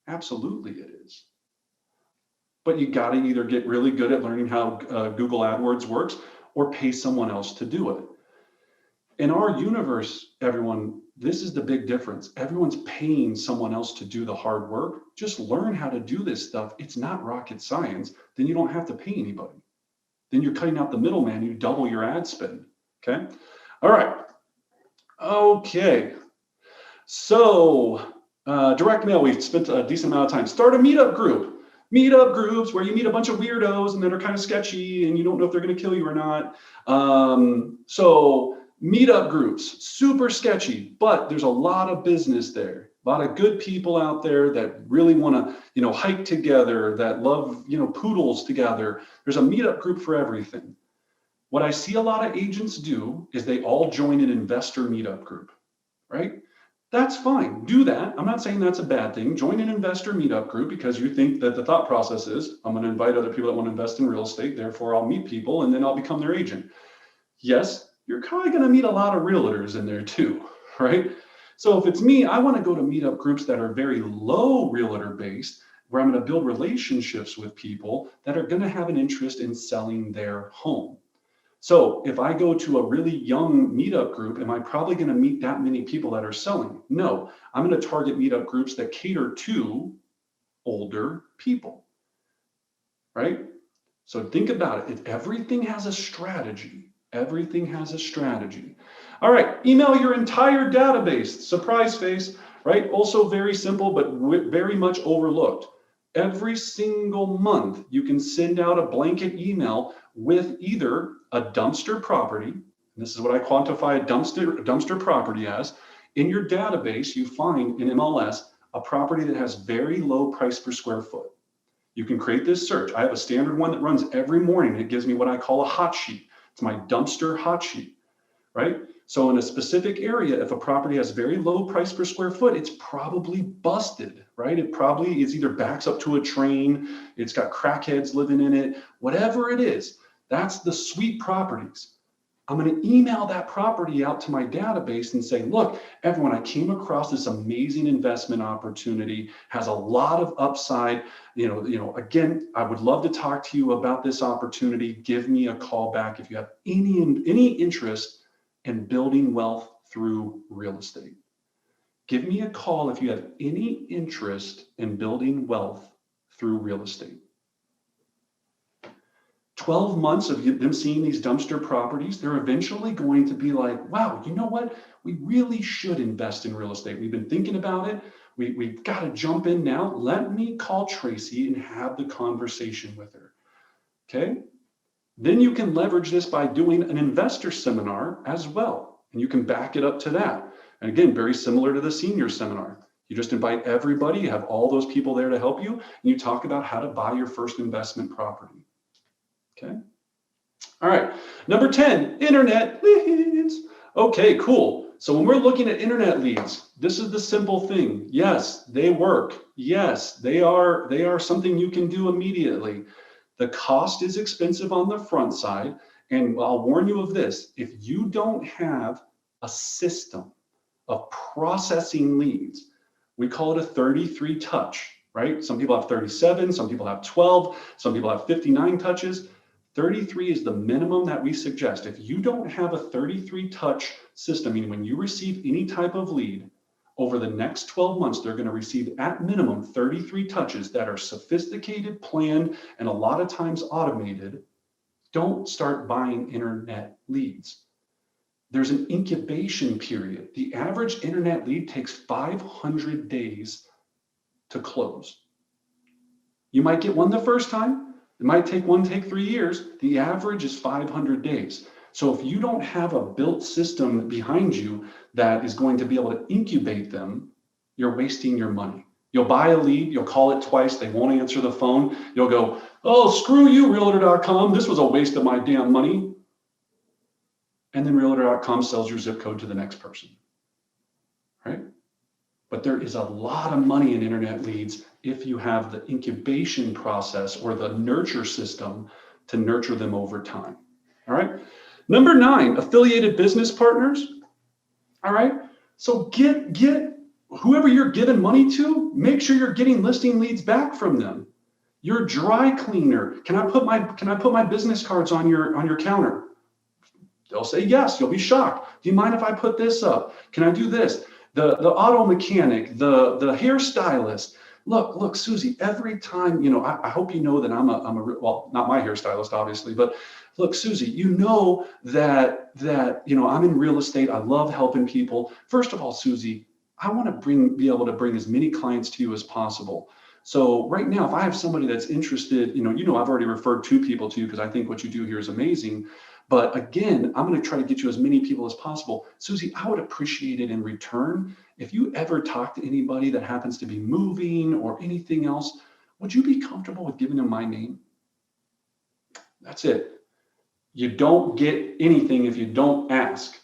Absolutely it is. But you got to either get really good at learning how Google AdWords works or pay someone else to do it. In our universe, everyone, this is the big difference. Everyone's paying someone else to do the hard work. Just learn how to do this stuff. It's not rocket science. Then you don't have to pay anybody. Then you're cutting out the middleman. You double your ad spend. Okay. All right. Okay. So direct mail, we've spent a decent amount of time. Start a meetup group. Meetup groups where you meet a bunch of weirdos and that are kind of sketchy and you don't know if they're going to kill you or not. So meetup groups, super sketchy, but there's a lot of business there. A lot of good people out there that really want to, hike together, that love, poodles together. There's a meetup group for everything. What I see a lot of agents do is they all join an investor meetup group, right? That's fine. Do that. I'm not saying that's a bad thing. Join an investor meetup group because you think that the thought process is, I'm going to invite other people that want to invest in real estate. Therefore, I'll meet people and then I'll become their agent. Yes, you're probably going to meet a lot of realtors in there too, right? So if it's me, I want to go to meetup groups that are very low realtor based, where I'm going to build relationships with people that are going to have an interest in selling their home. So if I go to a really young meetup group, am I probably going to meet that many people that are selling? No, I'm going to target meetup groups that cater to older people, right? So think about it. Everything has a strategy. Everything has a strategy. All right, email your entire database. Surprise face, right? Also very simple, but very much overlooked. Every single month, you can send out a blanket email with either a dumpster property, and this is what I quantify a dumpster property as. In your database, you find in MLS a property that has very low price per square foot. You can create this search. I have a standard one that runs every morning. It gives me what I call a hot sheet. It's my dumpster hot sheet, right? So in a specific area, if a property has very low price per square foot, it's probably busted, right? It probably is either backs up to a train, it's got crackheads living in it, whatever it is. That's the sweet properties. I'm going to email that property out to my database and say, look, everyone, I came across this amazing investment opportunity, has a lot of upside. Again, I would love to talk to you about this opportunity. Give me a call back if you have any interest in building wealth through real estate. Give me a call if you have any interest in building wealth through real estate. 12 months of them seeing these dumpster properties, they're eventually going to be like, wow, you know what? We really should invest in real estate. We've been thinking about it. We've got to jump in now. Let me call Tracy and have the conversation with her. Okay. Then you can leverage this by doing an investor seminar as well. And you can back it up to that. And again, very similar to the senior seminar. You just invite everybody, you have all those people there to help you, and you talk about how to buy your first investment property. Okay. All right. Number 10, internet leads. Okay, cool. So when we're looking at internet leads, this is the simple thing. Yes, they work. Yes, they are something you can do immediately. The cost is expensive on the front side. And I'll warn you of this. If you don't have a system of processing leads, we call it a 33 touch, right? Some people have 37, some people have 12, some people have 59 touches. 33 is the minimum that we suggest. If you don't have a 33 touch system, meaning when you receive any type of lead, over the next 12 months, they're going to receive at minimum 33 touches that are sophisticated, planned, and a lot of times automated. Don't start buying internet leads. There's an incubation period. The average internet lead takes 500 days to close. You might get one the first time. It might take 3 years. The average is 500 days. So if you don't have a built system behind you that is going to be able to incubate them, you're wasting your money. You'll buy a lead, you'll call it twice, they won't answer the phone. You'll go, oh, screw you, realtor.com. This was a waste of my damn money. And then realtor.com sells your zip code to the next person, right? But there is a lot of money in internet leads if you have the incubation process or the nurture system to nurture them over time. All right. Number 9, affiliated business partners. All right. So get whoever you're giving money to, make sure you're getting listing leads back from them. Your dry cleaner, can I put my business cards on your counter? They'll say yes. You'll be shocked. Do you mind if I put this up? Can I do this? The auto mechanic, the hairstylist. Look, Susie, every time, I hope you know that I'm well, not my hairstylist, obviously, but look, Susie, you know that I'm in real estate. I love helping people. First of all, Susie, I want to be able to bring as many clients to you as possible. So right now, if I have somebody that's interested, I've already referred 2 people to you because I think what you do here is amazing. But again, I'm going to try to get you as many people as possible. Susie, I would appreciate it in return if you ever talk to anybody that happens to be moving or anything else, would you be comfortable with giving them my name? That's it. You don't get anything if you don't ask.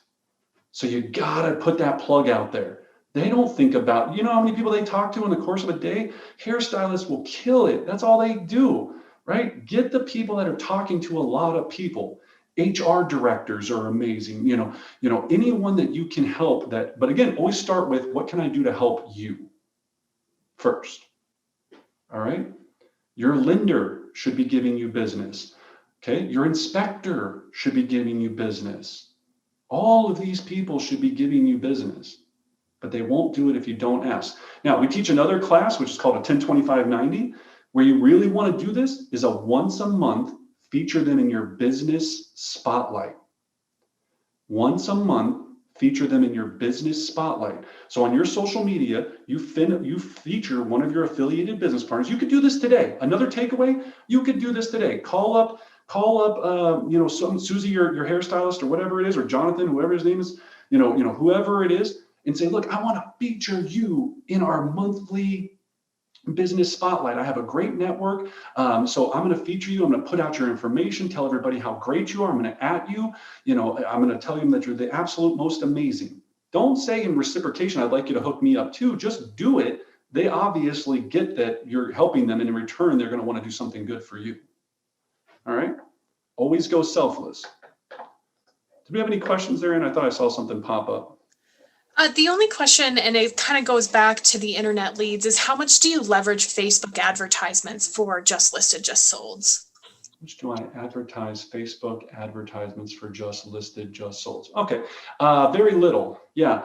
So you got to put that plug out there. They don't think about, how many people they talk to in the course of a day? Hairstylists will kill it. That's all they do, right? Get the people that are talking to a lot of people. HR directors are amazing, anyone that you can help that, but again, always start with what can I do to help you first? All right. Your lender should be giving you business. Okay. Your inspector should be giving you business. All of these people should be giving you business, but they won't do it if you don't ask. Now, we teach another class, which is called a 10-25-90, where you really want to do this is a once a month feature them in your business spotlight. Once a month, feature them in your business spotlight. So on your social media, you feature one of your affiliated business partners. You could do this today. Another takeaway, you could do this today. Call up, Susie, your hairstylist or whatever it is, or Jonathan, whoever his name is, whoever it is, and say, look, I want to feature you in our monthly business spotlight. I have a great network. So I'm going to feature you. I'm going to put out your information, tell everybody how great you are. I'm going to at you, I'm going to tell them that you're the absolute most amazing. Don't say in reciprocation, I'd like you to hook me up too. Just do it. They obviously get that you're helping them, and in return, they're going to want to do something good for you. All right. Always go selfless. Do we have any questions there? And I thought I saw something pop up. The only question, and it kind of goes back to the internet leads, is how much do you leverage Facebook advertisements for just listed, just solds? How much do I advertise Facebook advertisements for just listed, just solds? Okay, very little. Yeah,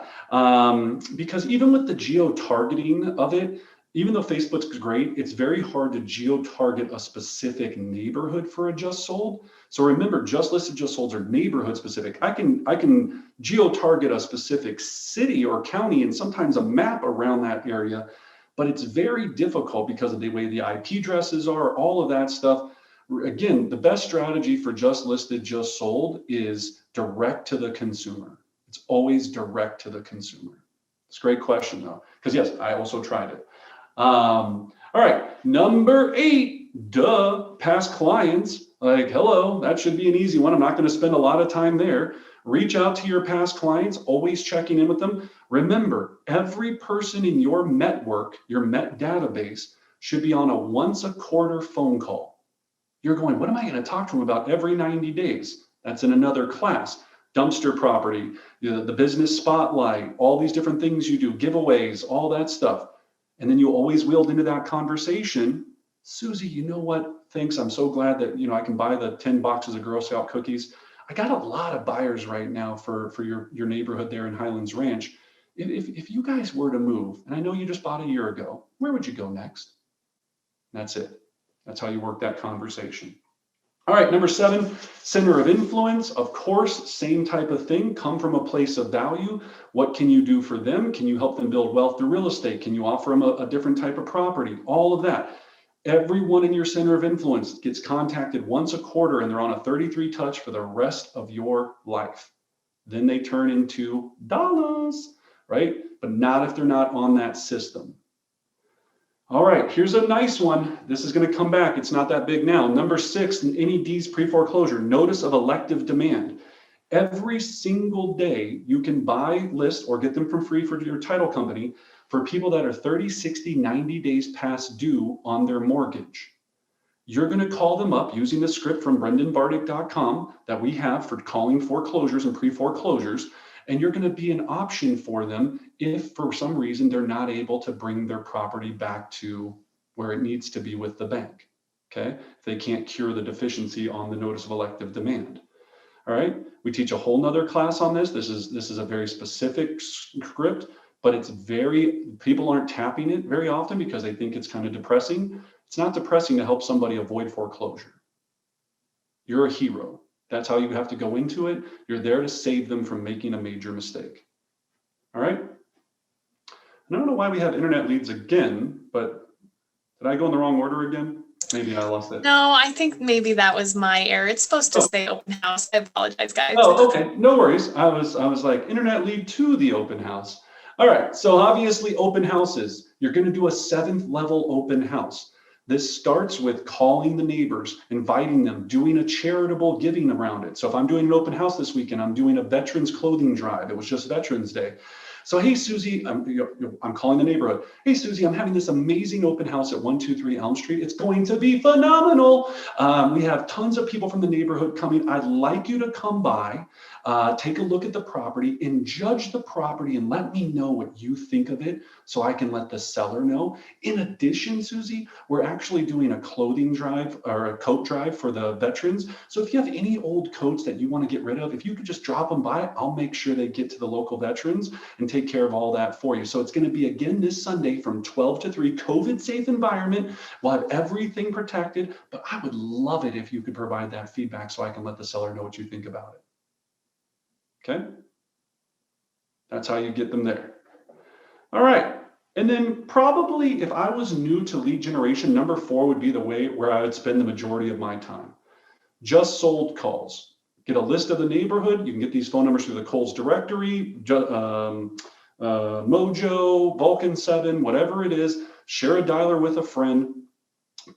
because even with the geo-targeting of it, even though Facebook's great, it's very hard to geo-target a specific neighborhood for a just sold. So remember, just listed, just solds are neighborhood specific. I can geo-target a specific city or county and sometimes a map around that area, but it's very difficult because of the way the IP addresses are, all of that stuff. Again, the best strategy for just listed, just sold is direct to the consumer. It's always direct to the consumer. It's a great question though, because yes, I also tried it. All right, number 8, past clients. Like, hello, that should be an easy one. I'm not going to spend a lot of time there. Reach out to your past clients, always checking in with them. Remember, every person in your network, your Met database, should be on a once a quarter phone call. You're going, what am I going to talk to them about every 90 days? That's in another class. Dumpster property, the business spotlight, all these different things you do, giveaways, all that stuff. And then you always wheeled into that conversation. Susie, you know what? Thanks. I'm so glad that, I can buy the 10 boxes of Girl Scout cookies. I got a lot of buyers right now for your neighborhood there in Highlands Ranch. If you guys were to move, and I know you just bought a year ago, where would you go next? That's it. That's how you work that conversation. All right, number 7, center of influence. Of course, same type of thing, come from a place of value. What can you do for them? Can you help them build wealth through real estate? Can you offer them a different type of property? All of that. Everyone in your center of influence gets contacted once a quarter and they're on a 33 touch for the rest of your life. Then they turn into dollars, right? But not if they're not on that system. All right, here's a nice one. This is going to come back. It's not that big now. Number 6, any D's pre-foreclosure, notice of elective demand. Every single day you can buy, list, or get them for free for your title company for people that are 30, 60, 90 days past due on their mortgage. You're going to call them up using the script from brendanbardick.com that we have for calling foreclosures and pre-foreclosures. And you're going to be an option for them if for some reason they're not able to bring their property back to where it needs to be with the bank. Okay, if they can't cure the deficiency on the notice of elective demand. All right, we teach a whole nother class on this. This is a very specific script, but people aren't tapping it very often because they think it's kind of depressing. It's not depressing to help somebody avoid foreclosure. You're a hero. That's how you have to go into it. You're there to save them from making a major mistake. All right. And I don't know why we have internet leads again, but did I go in the wrong order again? Maybe I lost it. No, I think maybe that was my error. It's supposed to say open house. I apologize, guys. Oh, okay. No worries. I was like internet lead to the open house. All right. So obviously open houses, you're going to do a 7th level open house. This starts with calling the neighbors, inviting them, doing a charitable giving around it. So if I'm doing an open house this weekend, I'm doing a veterans clothing drive. It was just Veterans Day. So, hey, Susie, I'm calling the neighborhood. Hey, Susie, I'm having this amazing open house at 123 Elm Street. It's going to be phenomenal. We have tons of people from the neighborhood coming. I'd like you to come by, take a look at the property and judge the property and let me know what you think of it so I can let the seller know. In addition, Susie, we're actually doing a clothing drive or a coat drive for the veterans. So if you have any old coats that you want to get rid of, if you could just drop them by, I'll make sure they get to the local veterans and take care of all that for you. So it's going to be again this Sunday from 12 to 3, COVID safe environment. We'll have everything protected, but I would love it if you could provide that feedback so I can let the seller know what you think about it. Okay. That's how you get them there. All right. And then probably if I was new to lead generation, number 4 would be the way where I would spend the majority of my time. Just sold calls. Get a list of the neighborhood. You can get these phone numbers through the Kohl's directory, Mojo, Vulcan 7, whatever it is. Share a dialer with a friend.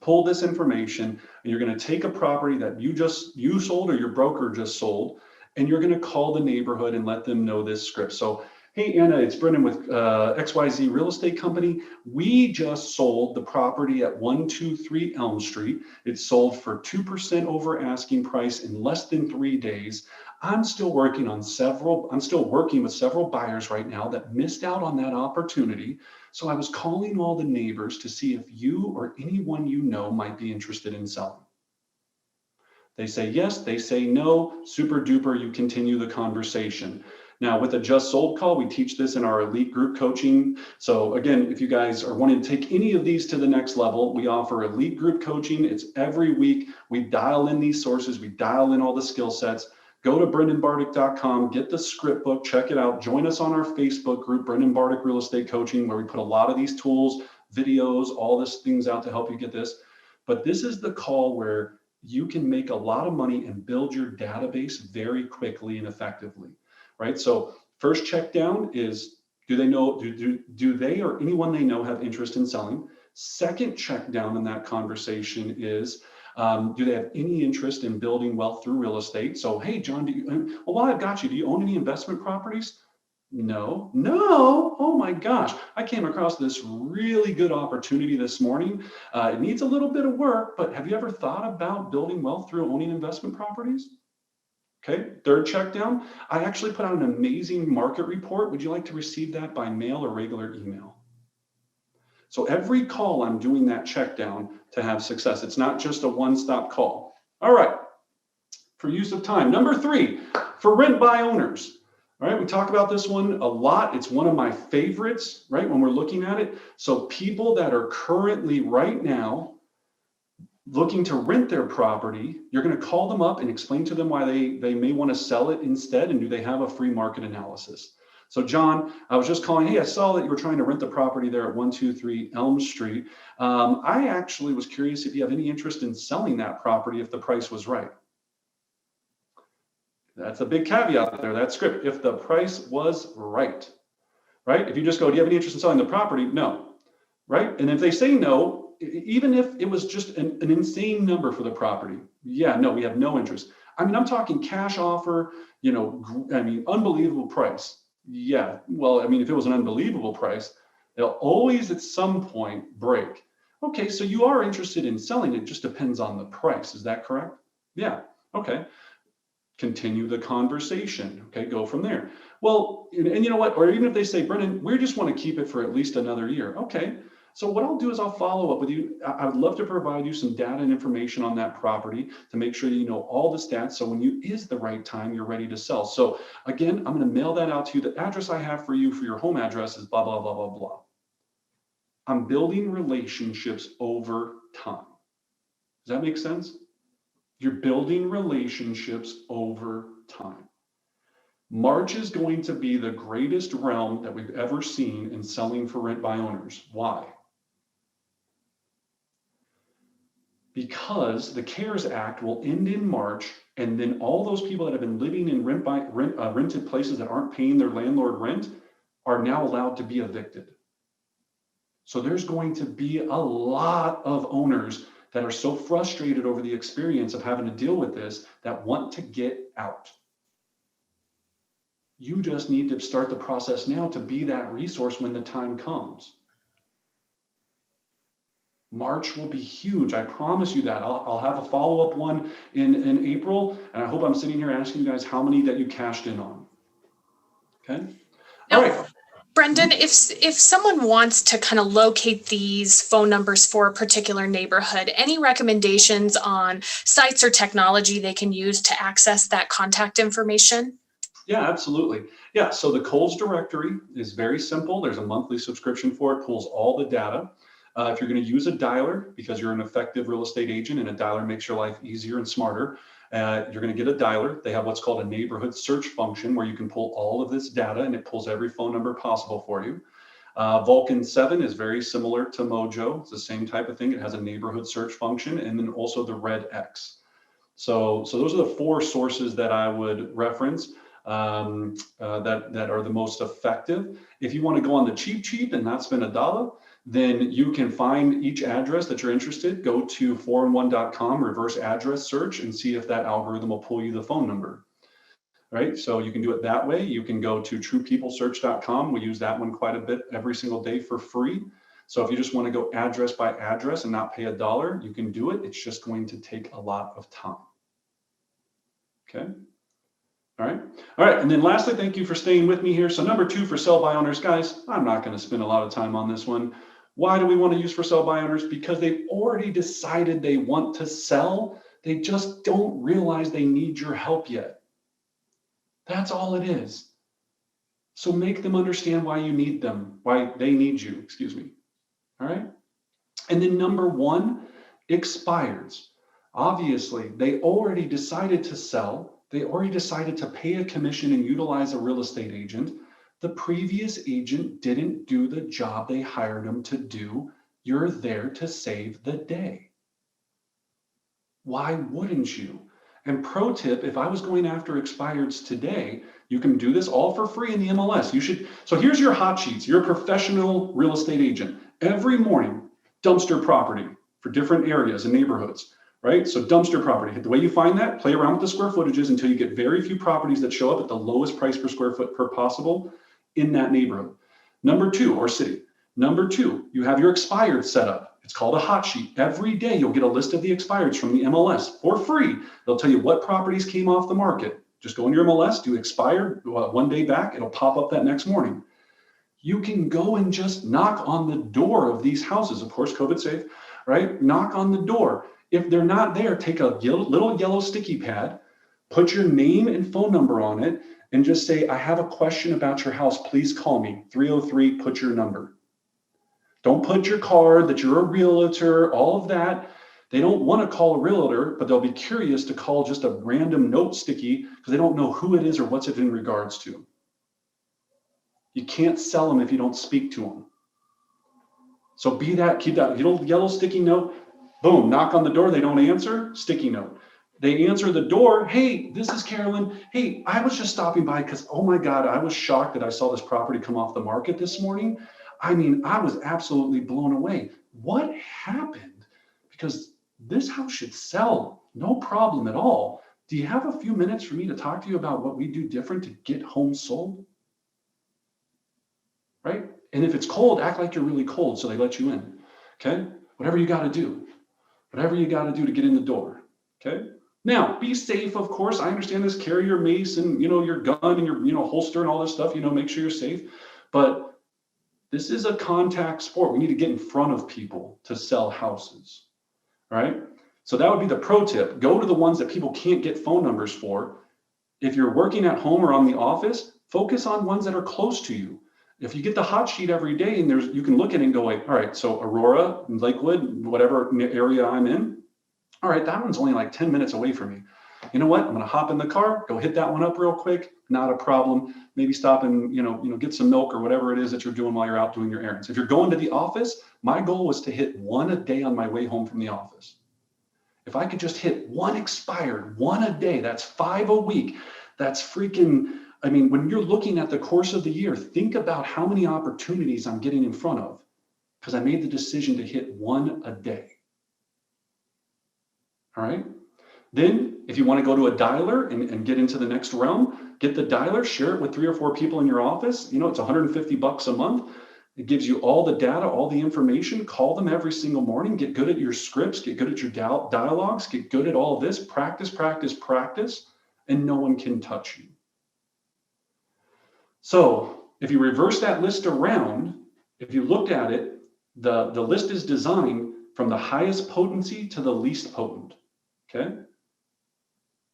Pull this information, and you're going to take a property that you sold or your broker just sold, and you're going to call the neighborhood and let them know this script. So, hey, Anna, it's Brendan with XYZ Real Estate Company. We just sold the property at 123 Elm Street. It sold for 2% over asking price in less than 3 days. I'm still working with several buyers right now that missed out on that opportunity. So I was calling all the neighbors to see if you or anyone you know might be interested in selling. They say yes, they say no, super duper, you continue the conversation. Now with a just sold call, we teach this in our elite group coaching. So again, if you guys are wanting to take any of these to the next level, we offer elite group coaching. It's every week. We dial in these sources, we dial in all the skill sets. Go to brendanbardick.com, get the script book, check it out. Join us on our Facebook group, Brendan Bardick Real Estate Coaching, where we put a lot of these tools, videos, all these things out to help you get this. But this is the call where you can make a lot of money and build your database very quickly and effectively, right? So first check down is, do they know, do they or anyone they know have interest in selling? Second check down in that conversation is, do they have any interest in building wealth through real estate? So, hey, John, well, while I've got you, do you own any investment properties? No. Oh my gosh. I came across this really good opportunity this morning. It needs a little bit of work, but have you ever thought about building wealth through owning investment properties? Okay. Third check down. I actually put out an amazing market report. Would you like to receive that by mail or regular email? So every call I'm doing that check down to have success. It's not just a one-stop call. All right. For use of time. Number 3, for rent by owners. All right, we talk about this one a lot. It's one of my favorites, right, when we're looking at it. So people that are currently right now looking to rent their property, you're going to call them up and explain to them why they may want to sell it instead, and do they have a free market analysis. So John, I was just calling, hey, I saw that you were trying to rent the property there at 123 Elm Street. I actually was curious if you have any interest in selling that property if the price was right. That's a big caveat there, that script. If the price was right? If you just go, do you have any interest in selling the property? No, right? And if they say no, even if it was just an insane number for the property, yeah, no, we have no interest. I mean, I'm talking cash offer, unbelievable price. Yeah, well, I mean, if it was an unbelievable price, they'll always at some point break. Okay, so you are interested in selling, it just depends on the price. Is that correct? Yeah, okay. Continue the conversation. Okay, go from there. Well, and you know what? Or even if they say, Brendan, we just want to keep it for at least another year. Okay, so what I'll do is I'll follow up with you. I would love to provide you some data and information on that property to make sure you know all the stats. So when you is the right time, you're ready to sell. So again, I'm going to mail that out to you. The address I have for you for your home address is blah, blah, blah, blah, blah. I'm building relationships over time. Does that make sense? You're building relationships over time. March is going to be the greatest realm that we've ever seen in selling for rent by owners. Why? Because the CARES Act will end in March, and then all those people that have been living in rented places that aren't paying their landlord rent are now allowed to be evicted. So there's going to be a lot of owners that are so frustrated over the experience of having to deal with this that want to get out. You just need to start the process now to be that resource when the time comes. March will be huge. I promise you that. I'll have a follow-up one in April, and I hope I'm sitting here asking you guys how many that you cashed in on. Okay? All right. Brendan, if someone wants to kind of locate these phone numbers for a particular neighborhood, any recommendations on sites or technology they can use to access that contact information? Yeah, absolutely. Yeah, so the Kohl's directory is very simple. There's a monthly subscription for it, pulls all the data. If you're going to use a dialer, because you're an effective real estate agent and a dialer makes your life easier and smarter, you're going to get a dialer. They have what's called a neighborhood search function where you can pull all of this data and it pulls every phone number possible for you. Vulcan 7 is very similar to Mojo. It's the same type of thing. It has a neighborhood search function and then also the Red X. So those are the 4 sources that I would reference that are the most effective. If you want to go on the cheap and not spend $1, then you can find each address that you're interested. Go to 4in1.com, reverse address search, and see if that algorithm will pull you the phone number. Right? So you can do it that way. You can go to truepeoplesearch.com. We use that one quite a bit every single day for free. So if you just want to go address by address and not pay $1, you can do it. It's just going to take a lot of time. Okay. All right. And then lastly, thank you for staying with me here. So number 2 for sell by owners, guys, I'm not going to spend a lot of time on this one. Why do we want to use for sell by owners? Because they've already decided they want to sell. They just don't realize they need your help yet. That's all it is. So make them understand why you need them, why they need you, excuse me. All right. And then number one, expireds. Obviously, they already decided to sell. They already decided to pay a commission and utilize a real estate agent. The previous agent didn't do the job they hired them to do. You're there to save the day. Why wouldn't you? And pro tip, if I was going after expireds today, you can do this all for free in the MLS. You should. So here's your hot sheets. You're a professional real estate agent. Every morning, dumpster property for different areas and neighborhoods, right? So dumpster property, the way you find that, play around with the square footages until you get very few properties that show up at the lowest price per square foot per possible in that neighborhood. Number two, or city. Number two, you have your expired set up. It's called a hot sheet. Every day you'll get a list of the expireds from the MLS for free. They'll tell you what properties came off the market. Just go in your MLS, do expired, 1 day back, it'll pop up that next morning. You can go and just knock on the door of these houses, of course, COVID safe, right? Knock on the door. If they're not there, take a little yellow sticky pad, put your name and phone number on it, and just say, I have a question about your house. Please call me. 303, put your number. Don't put your card that you're a realtor, all of that. They don't want to call a realtor, but they'll be curious to call just a random note sticky because they don't know who it is or what's it in regards to. You can't sell them if you don't speak to them. So keep that little yellow sticky note, boom, knock on the door, they don't answer, sticky note. They answer the door, hey, this is Carolyn. Hey, I was just stopping by because, oh my God, I was shocked that I saw this property come off the market this morning. I mean, I was absolutely blown away. What happened? Because this house should sell, no problem at all. Do you have a few minutes for me to talk to you about what we do different to get homes sold? Right? And if it's cold, act like you're really cold so they let you in. Okay? Whatever you got to do. Whatever you got to do to get in the door. Okay? Now, be safe, of course. I understand this. Carry your mace and, your gun and your, holster and all this stuff. Make sure you're safe. But this is a contact sport. We need to get in front of people to sell houses, right? So that would be the pro tip. Go to the ones that people can't get phone numbers for. If you're working at home or on the office, focus on ones that are close to you. If you get the hot sheet every day and you can look at it and go like, all right, so Aurora, Lakewood, whatever area I'm in, all right, that one's only like 10 minutes away from me. You know what? I'm going to hop in the car, go hit that one up real quick. Not a problem. Maybe stop and, get some milk or whatever it is that you're doing while you're out doing your errands. If you're going to the office, my goal was to hit one a day on my way home from the office. If I could just hit one expired, one a day, that's 5 a week. That's freaking, when you're looking at the course of the year, think about how many opportunities I'm getting in front of because I made the decision to hit one a day. All right. Then if you want to go to a dialer and get into the next realm, get the dialer, share it with 3 or 4 people in your office. It's $150 a month. It gives you all the data, all the information. Call them every single morning. Get good at your scripts. Get good at your dialogues. Get good at all of this. Practice, practice, practice, and no one can touch you. So if you reverse that list around, if you looked at it, the list is designed from the highest potency to the least potent. Okay?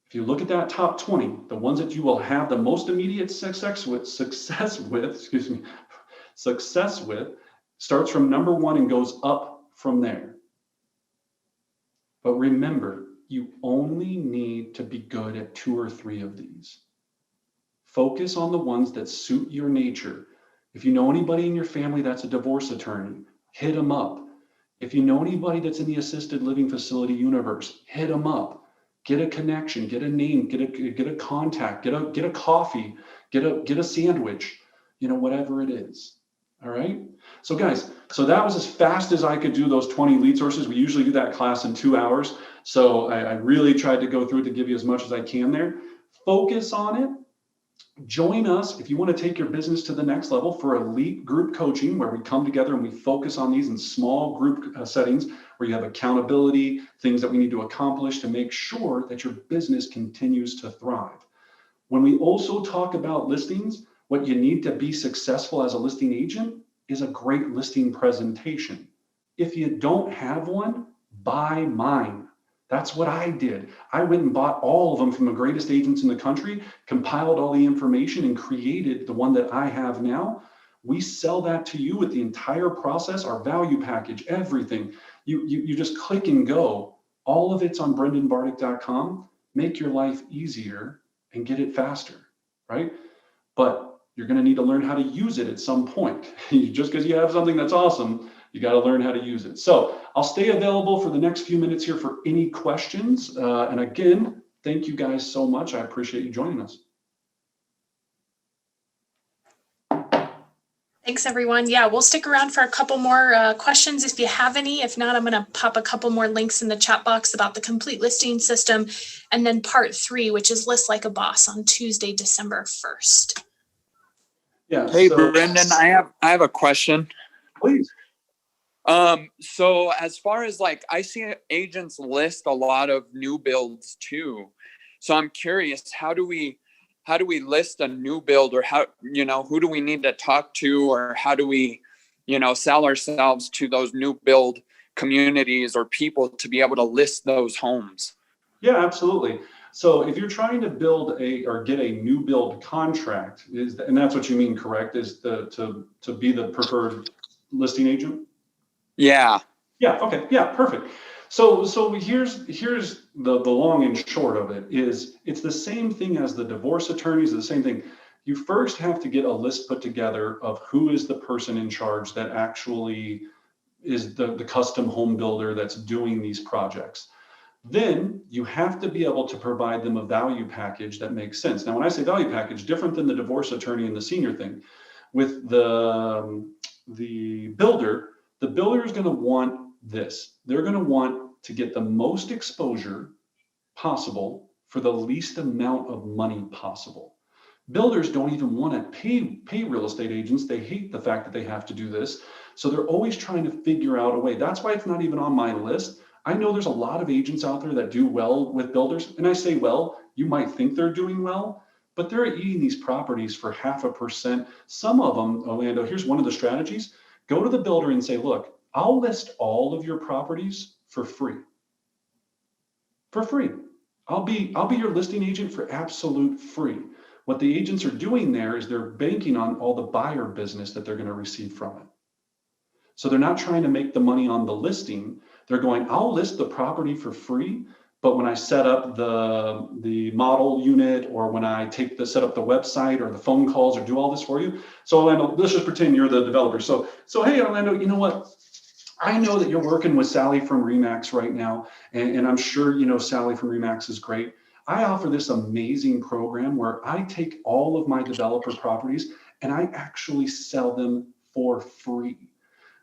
If you look at that top 20, the ones that you will have the most immediate success with, starts from number 1 and goes up from there. But remember, you only need to be good at 2 or 3 of these. Focus on the ones that suit your nature. If you know anybody in your family that's a divorce attorney, hit them up. If you know anybody that's in the assisted living facility universe, hit them up. Get a connection, get a name, get a contact, get a coffee, get a sandwich, whatever it is. All right. So guys, that was as fast as I could do those 20 lead sources. We usually do that class in 2 hours. So I really tried to go through it to give you as much as I can there. Focus on it. Join us if you want to take your business to the next level for elite group coaching, where we come together and we focus on these in small group settings where you have accountability, things that we need to accomplish to make sure that your business continues to thrive. When we also talk about listings, what you need to be successful as a listing agent is a great listing presentation. If you don't have one, buy mine. That's what I did. I went and bought all of them from the greatest agents in the country, compiled all the information, and created the one that I have now. We sell that to you with the entire process, our value package, everything. You just click and go. All of it's on brendanbardick.com. Make your life easier and get it faster, right? But you're going to need to learn how to use it at some point. Just because you have something that's awesome, you got to learn how to use it. So I'll stay available for the next few minutes here for any questions. And again, thank you guys so much. I appreciate you joining us. Thanks, everyone. Yeah, we'll stick around for a couple more questions if you have any. If not, I'm going to pop a couple more links in the chat box about the complete listing system. And then part 3, which is List Like a Boss, on Tuesday, December 1st. Yeah. Hey, Brendan, I have a question. Please. So as far as like, I see agents list a lot of new builds too. So I'm curious, how do we list a new build, or how, who do we need to talk to, or how do we, sell ourselves to those new build communities or people to be able to list those homes? Yeah, absolutely. So if you're trying to build or get a new build contract, and that's what you mean, correct? Is to be the preferred listing agent? Yeah. Yeah. Okay. Yeah. Perfect. So here's the long and short of it is it's the same thing as the divorce attorneys, the same thing. You first have to get a list put together of who is the person in charge that actually is the custom home builder that's doing these projects. Then you have to be able to provide them a value package that makes sense. Now, when I say value package, different than the divorce attorney and the senior thing. With the builder is going to want this. They're going to want to get the most exposure possible for the least amount of money possible. Builders don't even want to pay real estate agents. They hate the fact that they have to do this. So they're always trying to figure out a way. That's why it's not even on my list. I know there's a lot of agents out there that do well with builders. And I say, well, you might think they're doing well, but they're eating these properties for 0.5%. Some of them, Orlando, here's one of the strategies. Go to the builder and say, look, I'll list all of your properties for free. For free. I'll be your listing agent for absolute free. What the agents are doing there is they're banking on all the buyer business that they're going to receive from it. So they're not trying to make the money on the listing. They're going, I'll list the property for free, but when I set up the model unit, or when I set up the website or the phone calls or do all this for you. So Orlando, let's just pretend you're the developer. So hey, Orlando, you know what? I know that you're working with Sally from Remax right now, and I'm sure you know Sally from Remax is great. I offer this amazing program where I take all of my developer properties and I actually sell them for free.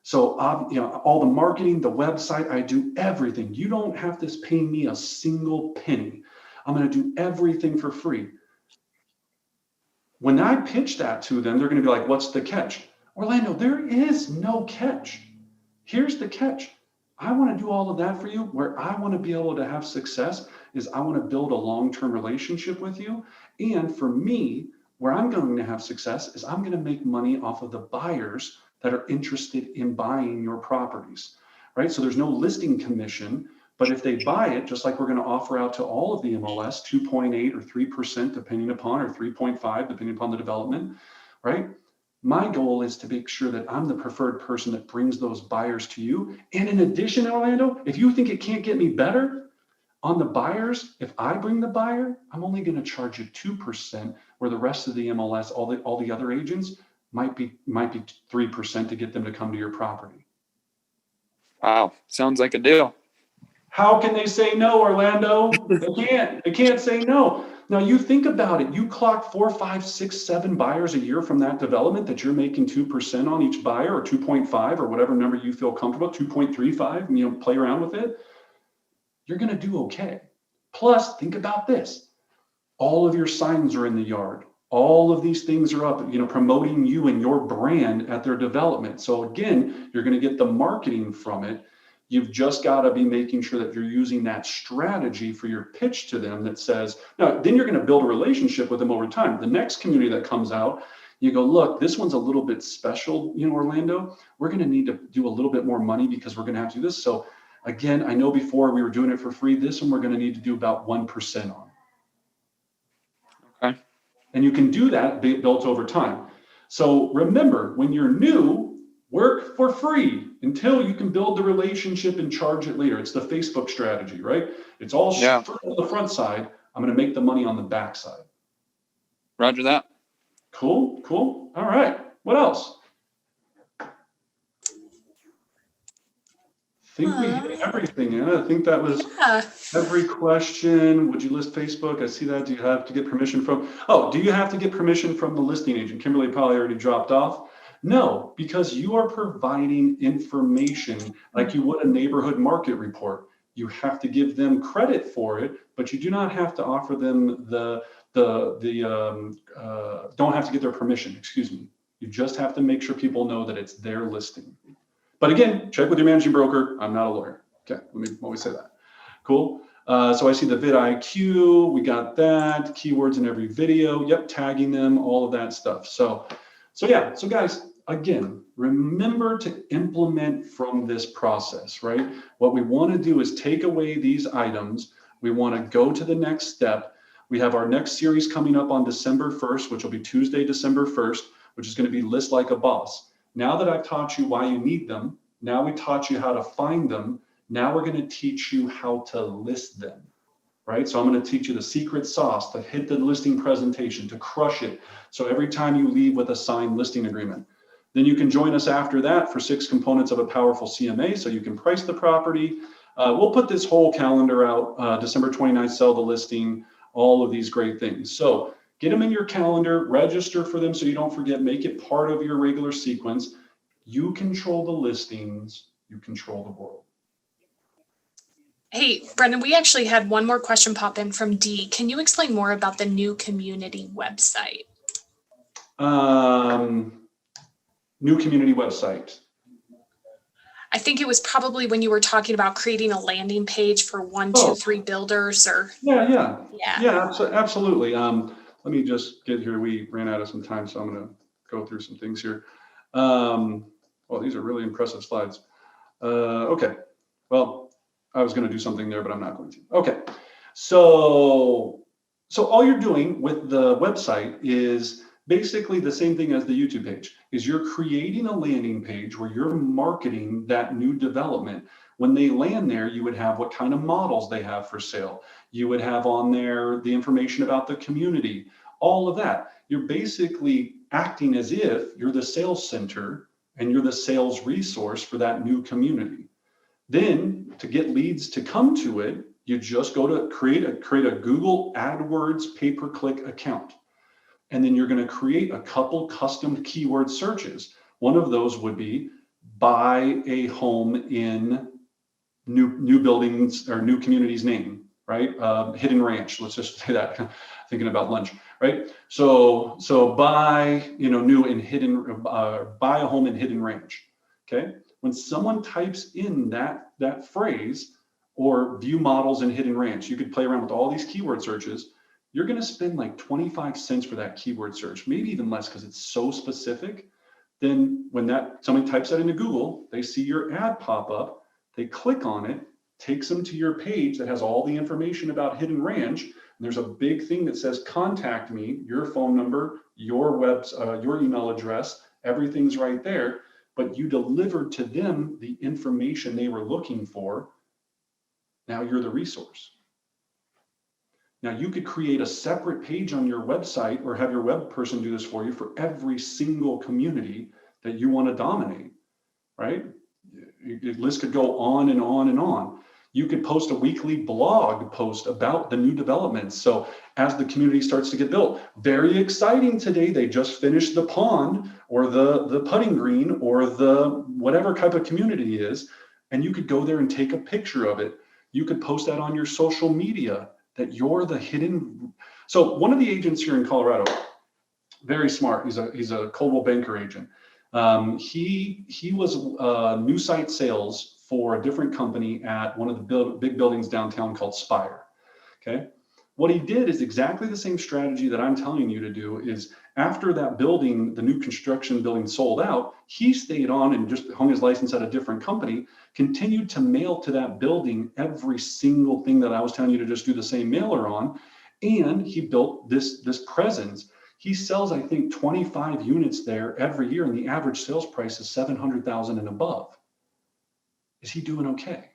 So all the marketing, the website, I do everything. You don't have to pay me a single penny. I'm going to do everything for free. When I pitch that to them, they're going to be like, what's the catch? Orlando, there is no catch. Here's the catch. I want to do all of that for you. Where I want to be able to have success is I want to build a long-term relationship with you. And for me, where I'm going to have success is I'm going to make money off of the buyers that are interested in buying your properties, right? So there's no listing commission, but if they buy it, just like we're going to offer out to all of the MLS, 2.8 or 3% depending upon, or 3.5 depending upon the development, right? My goal is to make sure that I'm the preferred person that brings those buyers to you. And in addition, Orlando, if you think it can't get me better on the buyers, if I bring the buyer, I'm only going to charge you 2%, where the rest of the MLS, all the other agents might be 3% to get them to come to your property. Wow, sounds like a deal. How can they say no, Orlando? They can't say no. Now you think about it. You clock 4, 5, 6, 7 buyers a year from that development that you're making 2% on each buyer, or 2.5, or whatever number you feel comfortable, 2.35, play around with it. You're going to do okay. Plus, think about this. All of your signs are in the yard. All of these things are up, promoting you and your brand at their development. So again, you're going to get the marketing from it. You've just got to be making sure that you're using that strategy for your pitch to them that says, now, then you're going to build a relationship with them over time. The next community that comes out, you go, look, this one's a little bit special, Orlando. We're going to need to do a little bit more money because we're going to have to do this. So Again, I know before we were doing it for free. This one we're going to need to do about 1% on. Okay. And you can do that built over time. So remember, when you're new, work for free until you can build the relationship and charge it later. It's the Facebook strategy, right? It's all Yeah. on the front side. I'm going to make the money on the back side. Roger that. Cool, cool. All right. What else? I think we hit everything. Yeah, I think that was every question. Would you list Facebook? I see that. Do you have to get permission from? Oh, do you have to get permission from the listing agent? Kimberly probably already dropped off. No, because you are providing information like you would a neighborhood market report. You have to give them credit for it, but you do not have to offer them don't have to get their permission. Excuse me. You just have to make sure people know that it's their listing. But again, check with your managing broker. I'm not a lawyer. Okay, let me always say that. Cool. So I see the vidIQ. We got that. Keywords in every video. Yep, tagging them, all of that stuff. So yeah. So guys, again, remember to implement from this process, right? What we want to do is take away these items. We want to go to the next step. We have our next series coming up on December 1st, which will be Tuesday, December 1st, which is going to be List Like a Boss. Now that I've taught you why you need them, now we taught you how to find them. Now we're going to teach you how to list them, right? So I'm going to teach you the secret sauce to hit the listing presentation, to crush it. So every time you leave with a signed listing agreement, then you can join us after that for 6 components of a powerful CMA. So you can price the property. We'll put this whole calendar out, December 29th, sell the listing, all of these great things. So get them in your calendar, register for them so you don't forget, make it part of your regular sequence. You control the listings, you control the world. Hey, Brendan, we actually had one more question pop in from Dee. Can you explain more about the new community website? New community website. I think it was probably when you were talking about creating a landing page for 1, 2, 3 builders or. Yeah, absolutely. Let me just get here. We ran out of some time, so I'm going to go through some things here. Well, these are really impressive slides. Okay. Well, I was going to do something there, but I'm not going to. Okay. So all you're doing with the website is basically the same thing as the YouTube page, is you're creating a landing page where you're marketing that new development. When they land there, you would have what kind of models they have for sale. You would have on there the information about the community, all of that. You're basically acting as if you're the sales center and you're the sales resource for that new community. Then to get leads to come to it, you just go to create a Google AdWords pay-per-click account. And then you're going to create a couple custom keyword searches. One of those would be buy a home in new buildings or new community's name, right? Hidden Ranch, let's just say that, thinking about lunch, right? So buy, new in hidden, buy a home in Hidden Ranch, okay? When someone types in that phrase or view models in Hidden Ranch, you could play around with all these keyword searches. You're going to spend like 25 cents for that keyword search, maybe even less because it's so specific. Then when somebody types that into Google, they see your ad pop up, they click on it, takes them to your page that has all the information about Hidden Ranch. And there's a big thing that says contact me, your phone number, your email address, everything's right there. But you delivered to them the information they were looking for. Now you're the resource. Now you could create a separate page on your website or have your web person do this for you for every single community that you want to dominate, right? The list could go on and on and on. You could post a weekly blog post about the new developments. So as the community starts to get built, very exciting today, they just finished the pond or the putting green or the whatever type of community it is. And you could go there and take a picture of it. You could post that on your social media that you're the hidden. So one of the agents here in Colorado, very smart. He's a Coldwell Banker agent. He was new site sales for a different company at one of the big buildings downtown called Spire. Okay. What he did is exactly the same strategy that I'm telling you to do, is After that building, the new construction building sold out, he stayed on and just hung his license at a different company, continued to mail to that building every single thing that I was telling you to just do the same mailer on. And he built this presence. He sells, I think, 25 units there every year, and the average sales price is 700,000 and above. Is he doing okay?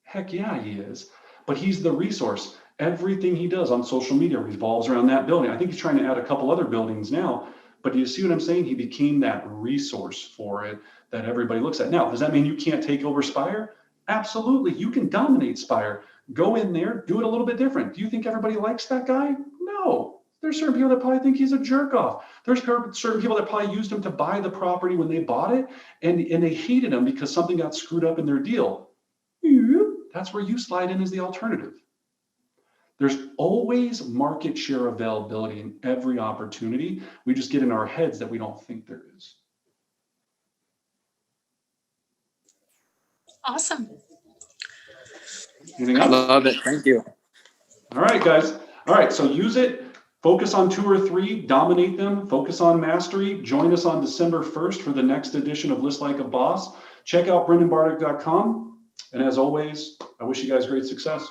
Heck yeah, he is. But he's the resource. Everything he does on social media revolves around that building. I think he's trying to add a couple other buildings now, but you see what I'm saying? He became that resource for it that everybody looks at. Now, does that mean you can't take over Spire? Absolutely. You can dominate Spire. Go in there, do it a little bit different. Do you think everybody likes that guy? No. There's certain people that probably think he's a jerk off. There's certain people that probably used him to buy the property when they bought it, and they hated him because something got screwed up in their deal. That's where you slide in as the alternative. There's always market share availability in every opportunity. We just get in our heads that we don't think there is. Awesome. Anything else? Love it. Thank you. All right, guys. All right, so use it. Focus on 2 or 3, dominate them, focus on mastery. Join us on December 1st for the next edition of List Like a Boss. Check out brendanbardick.com. And as always, I wish you guys great success.